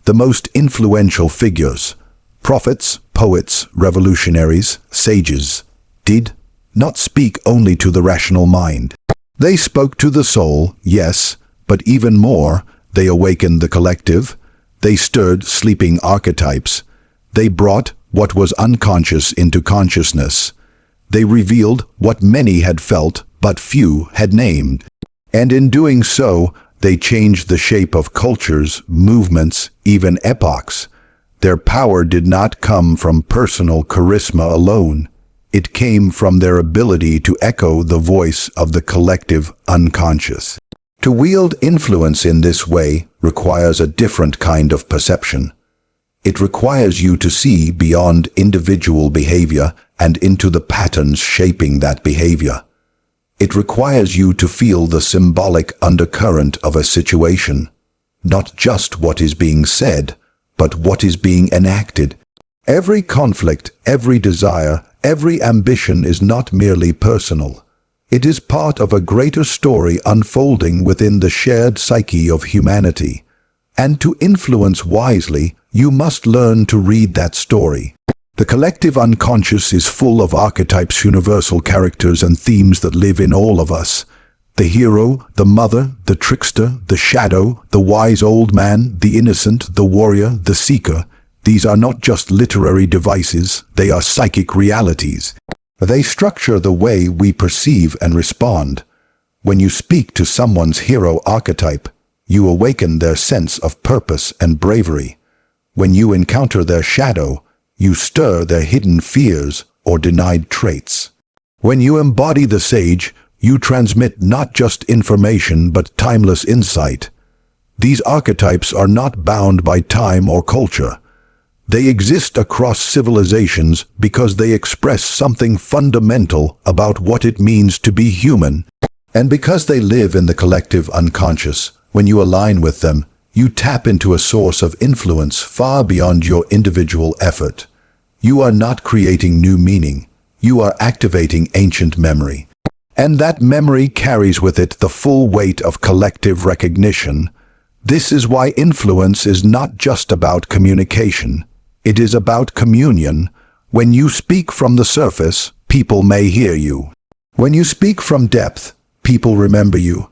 A: The most influential figures, prophets, poets, revolutionaries, sages, did not speak only to the rational mind. They spoke to the soul, yes, but even more, they awakened the collective. They stirred sleeping archetypes. They brought what was unconscious into consciousness. They revealed what many had felt but few had named. And in doing so, they changed the shape of cultures, movements, even epochs. Their power did not come from personal charisma alone. It came from their ability to echo the voice of the collective unconscious. To wield influence in this way requires a different kind of perception. It requires you to see beyond individual behavior and into the patterns shaping that behavior. It requires you to feel the symbolic undercurrent of a situation, not just what is being said, but what is being enacted. Every conflict, every desire, every ambition is not merely personal. It is part of a greater story unfolding within the shared psyche of humanity. And to influence wisely, you must learn to read that story. The collective unconscious is full of archetypes, universal characters and themes that live in all of us. The hero, the mother, the trickster, the shadow, the wise old man, the innocent, the warrior, the seeker. These are not just literary devices, they are psychic realities. They structure the way we perceive and respond. When you speak to someone's hero archetype, you awaken their sense of purpose and bravery. When you encounter their shadow, you stir their hidden fears or denied traits. When you embody the sage, you transmit not just information but timeless insight. These archetypes are not bound by time or culture. They exist across civilizations because they express something fundamental about what it means to be human. And because they live in the collective unconscious, when you align with them, you tap into a source of influence far beyond your individual effort. You are not creating new meaning. You are activating ancient memory. And that memory carries with it the full weight of collective recognition. This is why influence is not just about communication. It is about communion. When you speak from the surface, people may hear you. When you speak from depth, people remember you.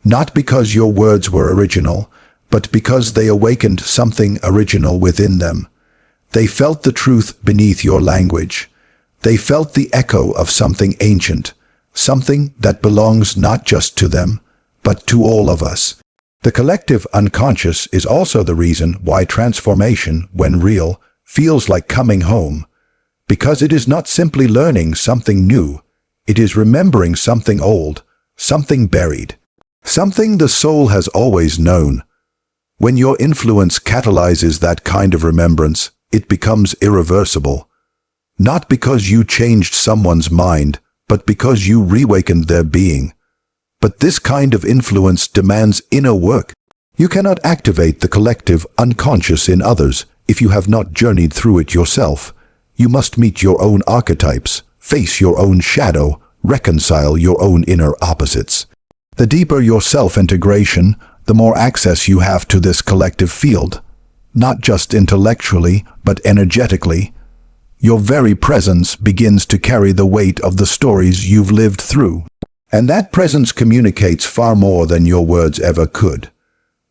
A: Not because your words were original, but because they awakened something original within them. They felt the truth beneath your language. They felt the echo of something ancient, something that belongs not just to them, but to all of us. The collective unconscious is also the reason why transformation, when real, feels like coming home. Because it is not simply learning something new, it is remembering something old, something buried, something the soul has always known. When your influence catalyzes that kind of remembrance, it becomes irreversible. Not because you changed someone's mind, but because you reawakened their being. But this kind of influence demands inner work. You cannot activate the collective unconscious in others if you have not journeyed through it yourself. You must meet your own archetypes, face your own shadow, reconcile your own inner opposites. The deeper your self-integration, the more access you have to this collective field. Not just intellectually, but energetically. Your very presence begins to carry the weight of the stories you've lived through. And that presence communicates far more than your words ever could.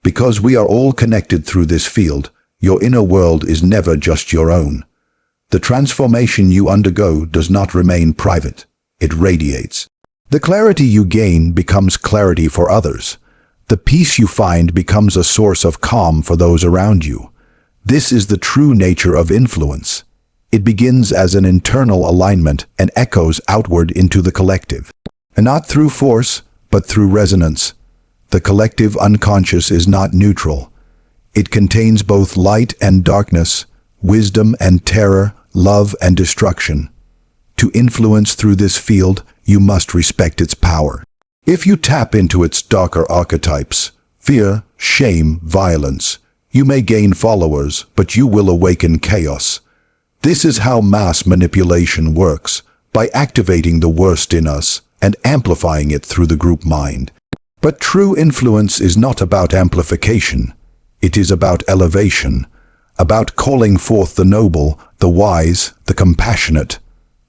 A: Because we are all connected through this field, your inner world is never just your own. The transformation you undergo does not remain private. It radiates. The clarity you gain becomes clarity for others. The peace you find becomes a source of calm for those around you. This is the true nature of influence. It begins as an internal alignment and echoes outward into the collective. And not through force, but through resonance. The collective unconscious is not neutral. It contains both light and darkness, wisdom and terror, love and destruction. To influence through this field, you must respect its power. If you tap into its darker archetypes, fear, shame, violence, you may gain followers, but you will awaken chaos. This is how mass manipulation works, by activating the worst in us and amplifying it through the group mind. But true influence is not about amplification. It is about elevation, about calling forth the noble, the wise, the compassionate,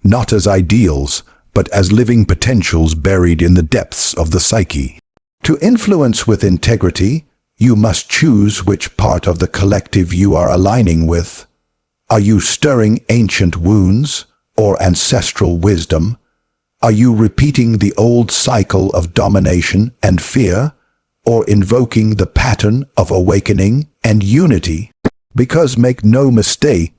A: not as ideals, but as living potentials buried in the depths of the psyche. To influence with integrity, you must choose which part of the collective you are aligning with. Are you stirring ancient wounds or ancestral wisdom? Are you repeating the old cycle of domination and fear, or invoking the pattern of awakening and unity? Because make no mistake,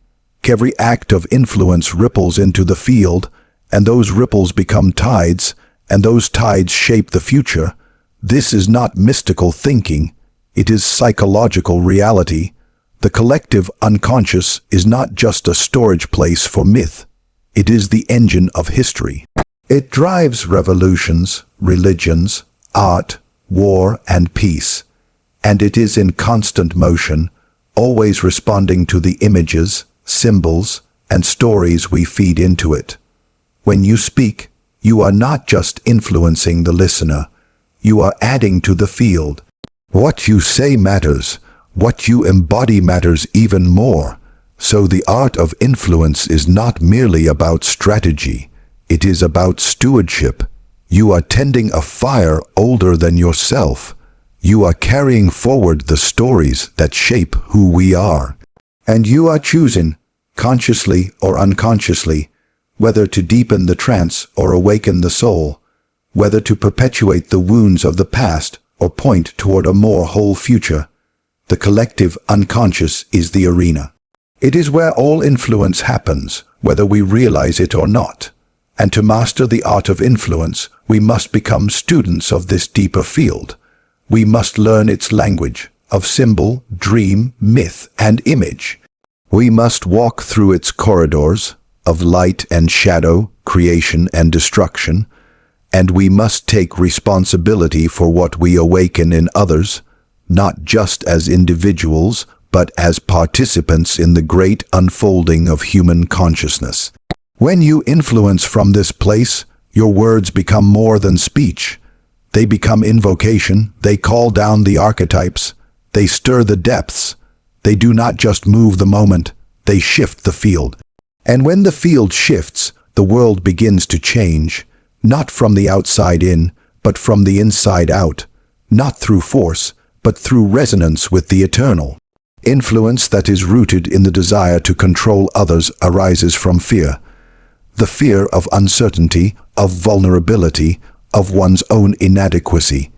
A: every act of influence ripples into the field, and those ripples become tides, and those tides shape the future. This is not mystical thinking. It is psychological reality. The collective unconscious is not just a storage place for myth. It is the engine of history. It drives revolutions, religions, art, war, and peace. And it is in constant motion, always responding to the images, symbols, and stories we feed into it. When you speak, you are not just influencing the listener, you are adding to the field. What you say matters, what you embody matters even more. So the art of influence is not merely about strategy, it is about stewardship. You are tending a fire older than yourself. You are carrying forward the stories that shape who we are. And you are choosing, consciously or unconsciously, whether to deepen the trance or awaken the soul, whether to perpetuate the wounds of the past or point toward a more whole future. The collective unconscious is the arena. It is where all influence happens, whether we realize it or not. And to master the art of influence, we must become students of this deeper field. We must learn its language of symbol, dream, myth, and image. We must walk through its corridors of light and shadow, creation and destruction, and we must take responsibility for what we awaken in others, not just as individuals, but as participants in the great unfolding of human consciousness. When you influence from this place, your words become more than speech. They become invocation, they call down the archetypes, they stir the depths. They do not just move the moment, they shift the field. And when the field shifts, the world begins to change, not from the outside in, but from the inside out, not through force, but through resonance with the eternal. Influence that is rooted in the desire to control others arises from fear. The fear of uncertainty, of vulnerability, of one's own inadequacy.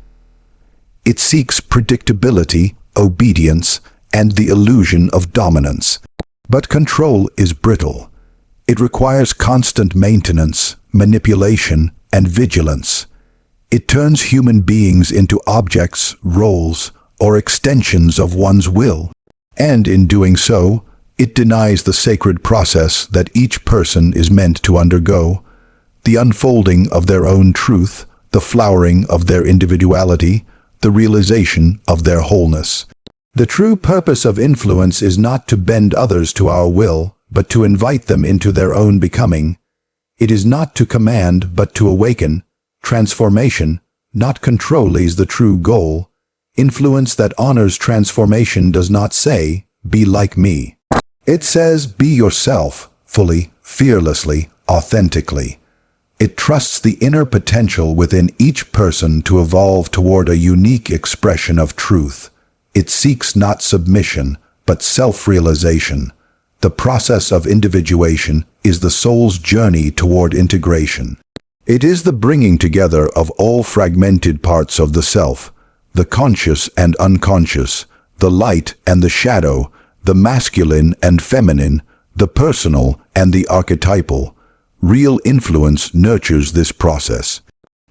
A: It seeks predictability, obedience, and the illusion of dominance. But control is brittle. It requires constant maintenance, manipulation, and vigilance. It turns human beings into objects, roles, or extensions of one's will. And in doing so, it denies the sacred process that each person is meant to undergo, the unfolding of their own truth, the flowering of their individuality, the realization of their wholeness. The true purpose of influence is not to bend others to our will, but to invite them into their own becoming. It is not to command, but to awaken. Transformation, not control, is the true goal. Influence that honors transformation does not say, "Be like me." It says, "Be yourself, fully, fearlessly, authentically." It trusts the inner potential within each person to evolve toward a unique expression of truth. It seeks not submission, but self-realization. The process of individuation is the soul's journey toward integration. It is the bringing together of all fragmented parts of the self, the conscious and unconscious, the light and the shadow, the masculine and feminine, the personal and the archetypal. Real influence nurtures this process.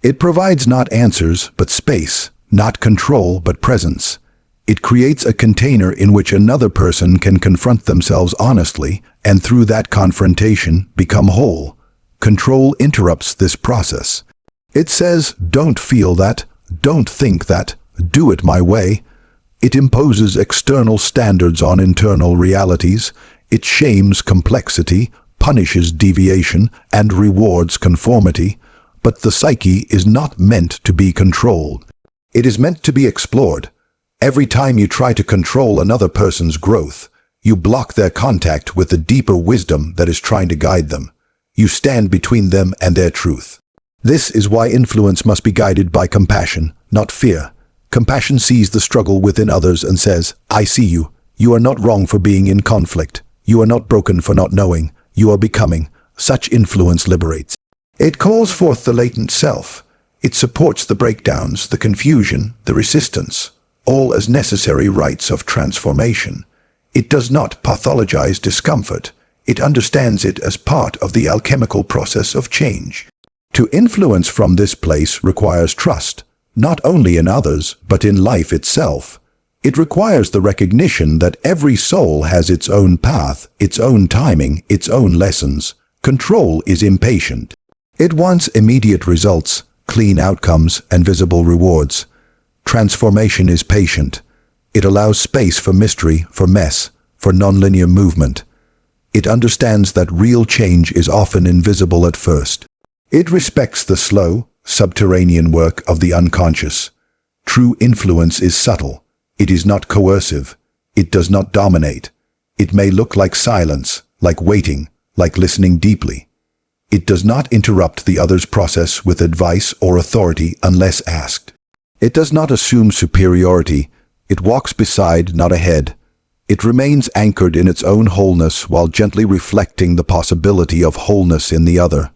A: It provides not answers, but space, not control, but presence. It creates a container in which another person can confront themselves honestly, and through that confrontation, become whole. Control interrupts this process. It says, "Don't feel that, don't think that, do it my way." It imposes external standards on internal realities. It shames complexity, punishes deviation, and rewards conformity. But the psyche is not meant to be controlled. It is meant to be explored. Every time you try to control another person's growth, you block their contact with the deeper wisdom that is trying to guide them. You stand between them and their truth. This is why influence must be guided by compassion, not fear. Compassion sees the struggle within others and says, "I see you. You are not wrong for being in conflict. You are not broken for not knowing. You are becoming." Such influence liberates. It calls forth the latent self. It supports the breakdowns, the confusion, the resistance, all as necessary rites of transformation. It does not pathologize discomfort. It understands it as part of the alchemical process of change. To influence from this place requires trust, not only in others, but in life itself. It requires the recognition that every soul has its own path, its own timing, its own lessons. Control is impatient. It wants immediate results, clean outcomes, and visible rewards. Transformation is patient. It allows space for mystery, for mess, for nonlinear movement. It understands that real change is often invisible at first. It respects the slow, subterranean work of the unconscious. True influence is subtle. It is not coercive. It does not dominate. It may look like silence, like waiting, like listening deeply. It does not interrupt the other's process with advice or authority unless asked. It does not assume superiority. It walks beside, not ahead. It remains anchored in its own wholeness while gently reflecting the possibility of wholeness in the other.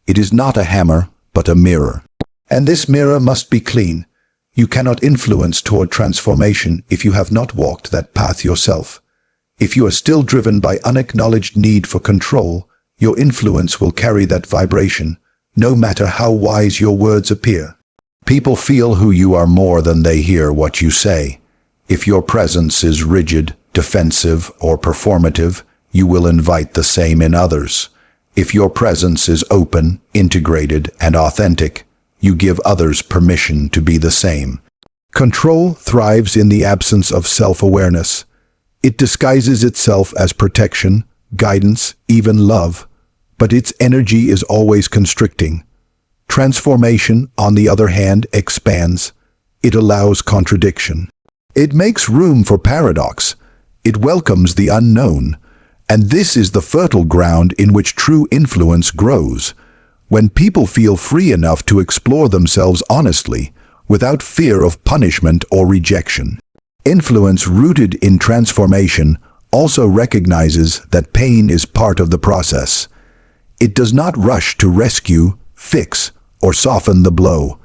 A: It is not a hammer, but a mirror. And this mirror must be clean. You cannot influence toward transformation if you have not walked that path yourself. If you are still driven by unacknowledged need for control, your influence will carry that vibration, no matter how wise your words appear. People feel who you are more than they hear what you say. If your presence is rigid, defensive, or performative, you will invite the same in others. If your presence is open, integrated, and authentic, you give others permission to be the same. Control thrives in the absence of self-awareness. It disguises itself as protection, guidance, even love, but its energy is always constricting. Transformation, on the other hand, expands. It allows contradiction. It makes room for paradox. It welcomes the unknown. And this is the fertile ground in which true influence grows. When people feel free enough to explore themselves honestly, without fear of punishment or rejection. Influence rooted in transformation also recognizes that pain is part of the process. It does not rush to rescue, fix, or soften the blow.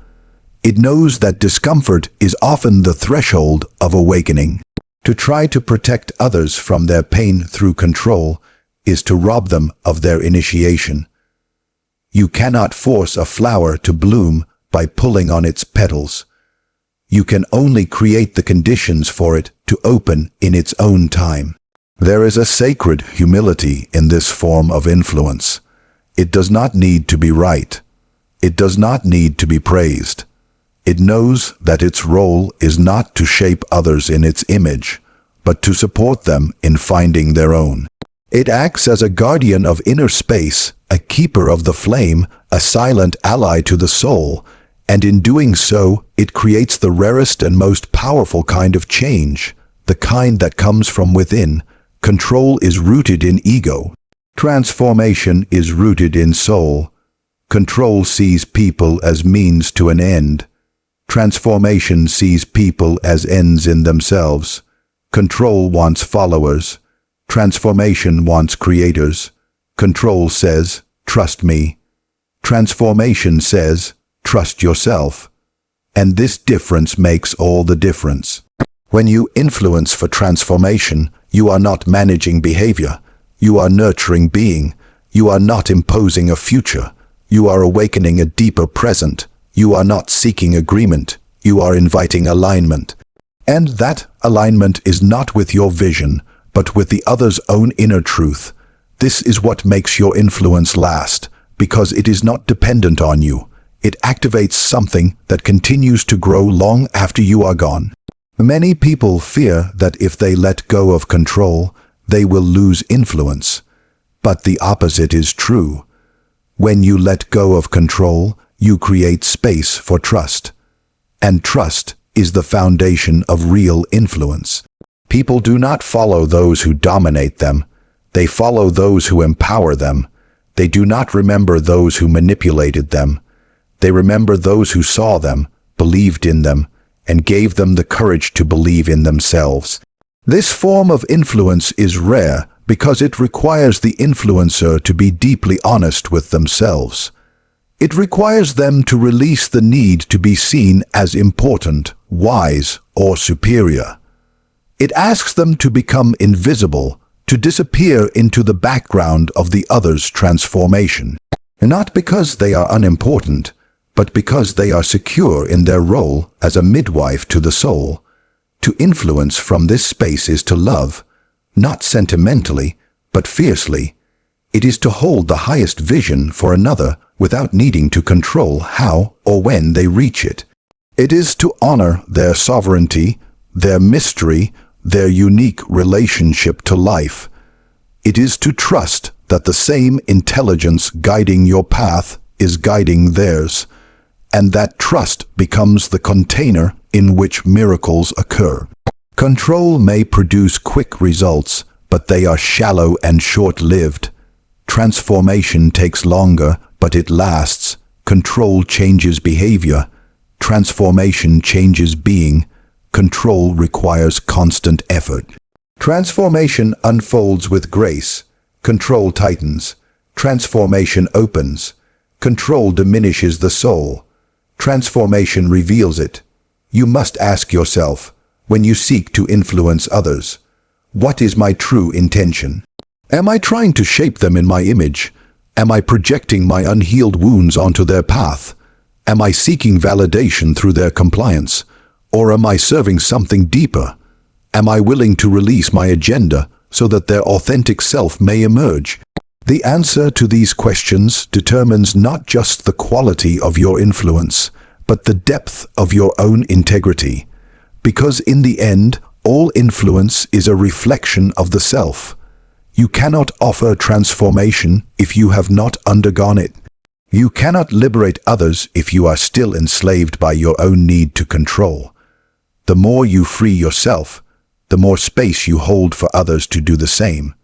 A: It knows that discomfort is often the threshold of awakening. To try to protect others from their pain through control is to rob them of their initiation. You cannot force a flower to bloom by pulling on its petals. You can only create the conditions for it to open in its own time. There is a sacred humility in this form of influence. It does not need to be right. It does not need to be praised. It knows that its role is not to shape others in its image, but to support them in finding their own. It acts as a guardian of inner space, a keeper of the flame, a silent ally to the soul, and in doing so, it creates the rarest and most powerful kind of change, the kind that comes from within. Control is rooted in ego. Transformation is rooted in soul. Control sees people as means to an end. Transformation sees people as ends in themselves. Control wants followers. Transformation wants creators. Control says, "Trust me." Transformation says, "Trust yourself." And this difference makes all the difference. When you influence for transformation, you are not managing behavior. You are nurturing being. You are not imposing a future. You are awakening a deeper present. You are not seeking agreement. You are inviting alignment. And that alignment is not with your vision, but with the other's own inner truth. This is what makes your influence last, because it is not dependent on you. It activates something that continues to grow long after you are gone. Many people fear that if they let go of control, they will lose influence. But the opposite is true. When you let go of control, you create space for trust. And trust is the foundation of real influence. People do not follow those who dominate them. They follow those who empower them. They do not remember those who manipulated them. They remember those who saw them, believed in them, and gave them the courage to believe in themselves. This form of influence is rare because it requires the influencer to be deeply honest with themselves. It requires them to release the need to be seen as important, wise, or superior. It asks them to become invisible, to disappear into the background of the other's transformation. Not because they are unimportant, but because they are secure in their role as a midwife to the soul. To influence from this space is to love, not sentimentally, but fiercely. It is to hold the highest vision for another without needing to control how or when they reach it. It is to honor their sovereignty, their mystery, their unique relationship to life. It is to trust that the same intelligence guiding your path is guiding theirs, and that trust becomes the container in which miracles occur. Control may produce quick results, but they are shallow and short-lived. Transformation takes longer, but it lasts. Control changes behavior. Transformation changes being. Control requires constant effort. Transformation unfolds with grace. Control tightens. Transformation opens. Control diminishes the soul. Transformation reveals it. You must ask yourself, when you seek to influence others, what is my true intention? Am I trying to shape them in my image? Am I projecting my unhealed wounds onto their path? Am I seeking validation through their compliance? Or am I serving something deeper? Am I willing to release my agenda so that their authentic self may emerge? The answer to these questions determines not just the quality of your influence, but the depth of your own integrity. Because in the end, all influence is a reflection of the self. You cannot offer transformation if you have not undergone it. You cannot liberate others if you are still enslaved by your own need to control. The more you free yourself, the more space you hold for others to do the same.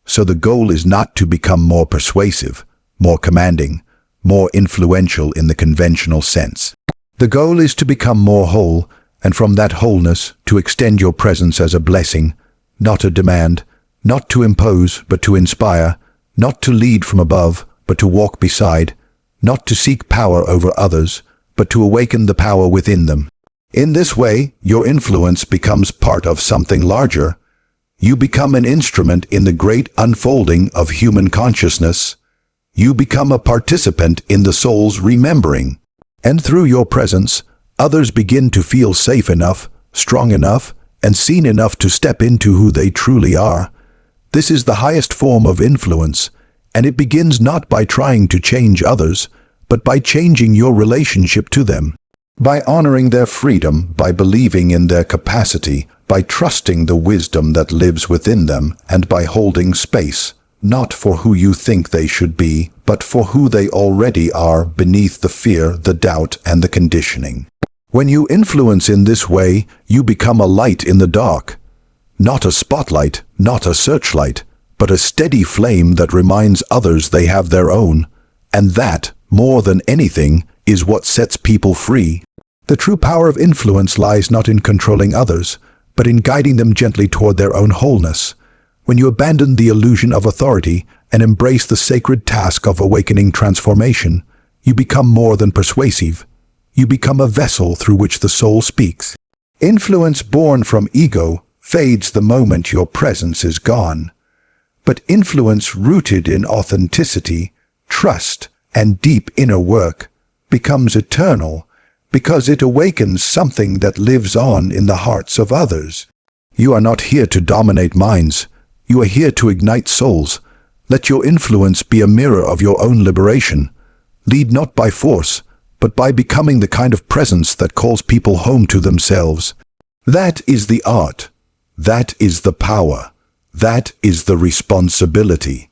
A: So the goal is not to become more persuasive, more commanding, more influential in the conventional sense. The goal is to become more whole, and from that wholeness to extend your presence as a blessing, not a demand, not to impose but to inspire, not to lead from above but to walk beside, not to seek power over others but to awaken the power within them. In this way, your influence becomes part of something larger. You become an instrument in the great unfolding of human consciousness. You become a participant in the soul's remembering. And through your presence, others begin to feel safe enough, strong enough, and seen enough to step into who they truly are. This is the highest form of influence, and it begins not by trying to change others, but by changing your relationship to them. By honoring their freedom, by believing in their capacity, by trusting the wisdom that lives within them, and by holding space, not for who you think they should be, but for who they already are beneath the fear, the doubt, and the conditioning. When you influence in this way, you become a light in the dark. Not a spotlight, not a searchlight, but a steady flame that reminds others they have their own. And that, more than anything, is what sets people free. The true power of influence lies not in controlling others, but in guiding them gently toward their own wholeness. When you abandon the illusion of authority and embrace the sacred task of awakening transformation, you become more than persuasive. You become a vessel through which the soul speaks. Influence born from ego fades the moment your presence is gone. But influence rooted in authenticity, trust, and deep inner work becomes eternal because it awakens something that lives on in the hearts of others. You are not here to dominate minds. You are here to ignite souls. Let your influence be a mirror of your own liberation. Lead not by force, but by becoming the kind of presence that calls people home to themselves. That is the art. That is the power. That is the responsibility.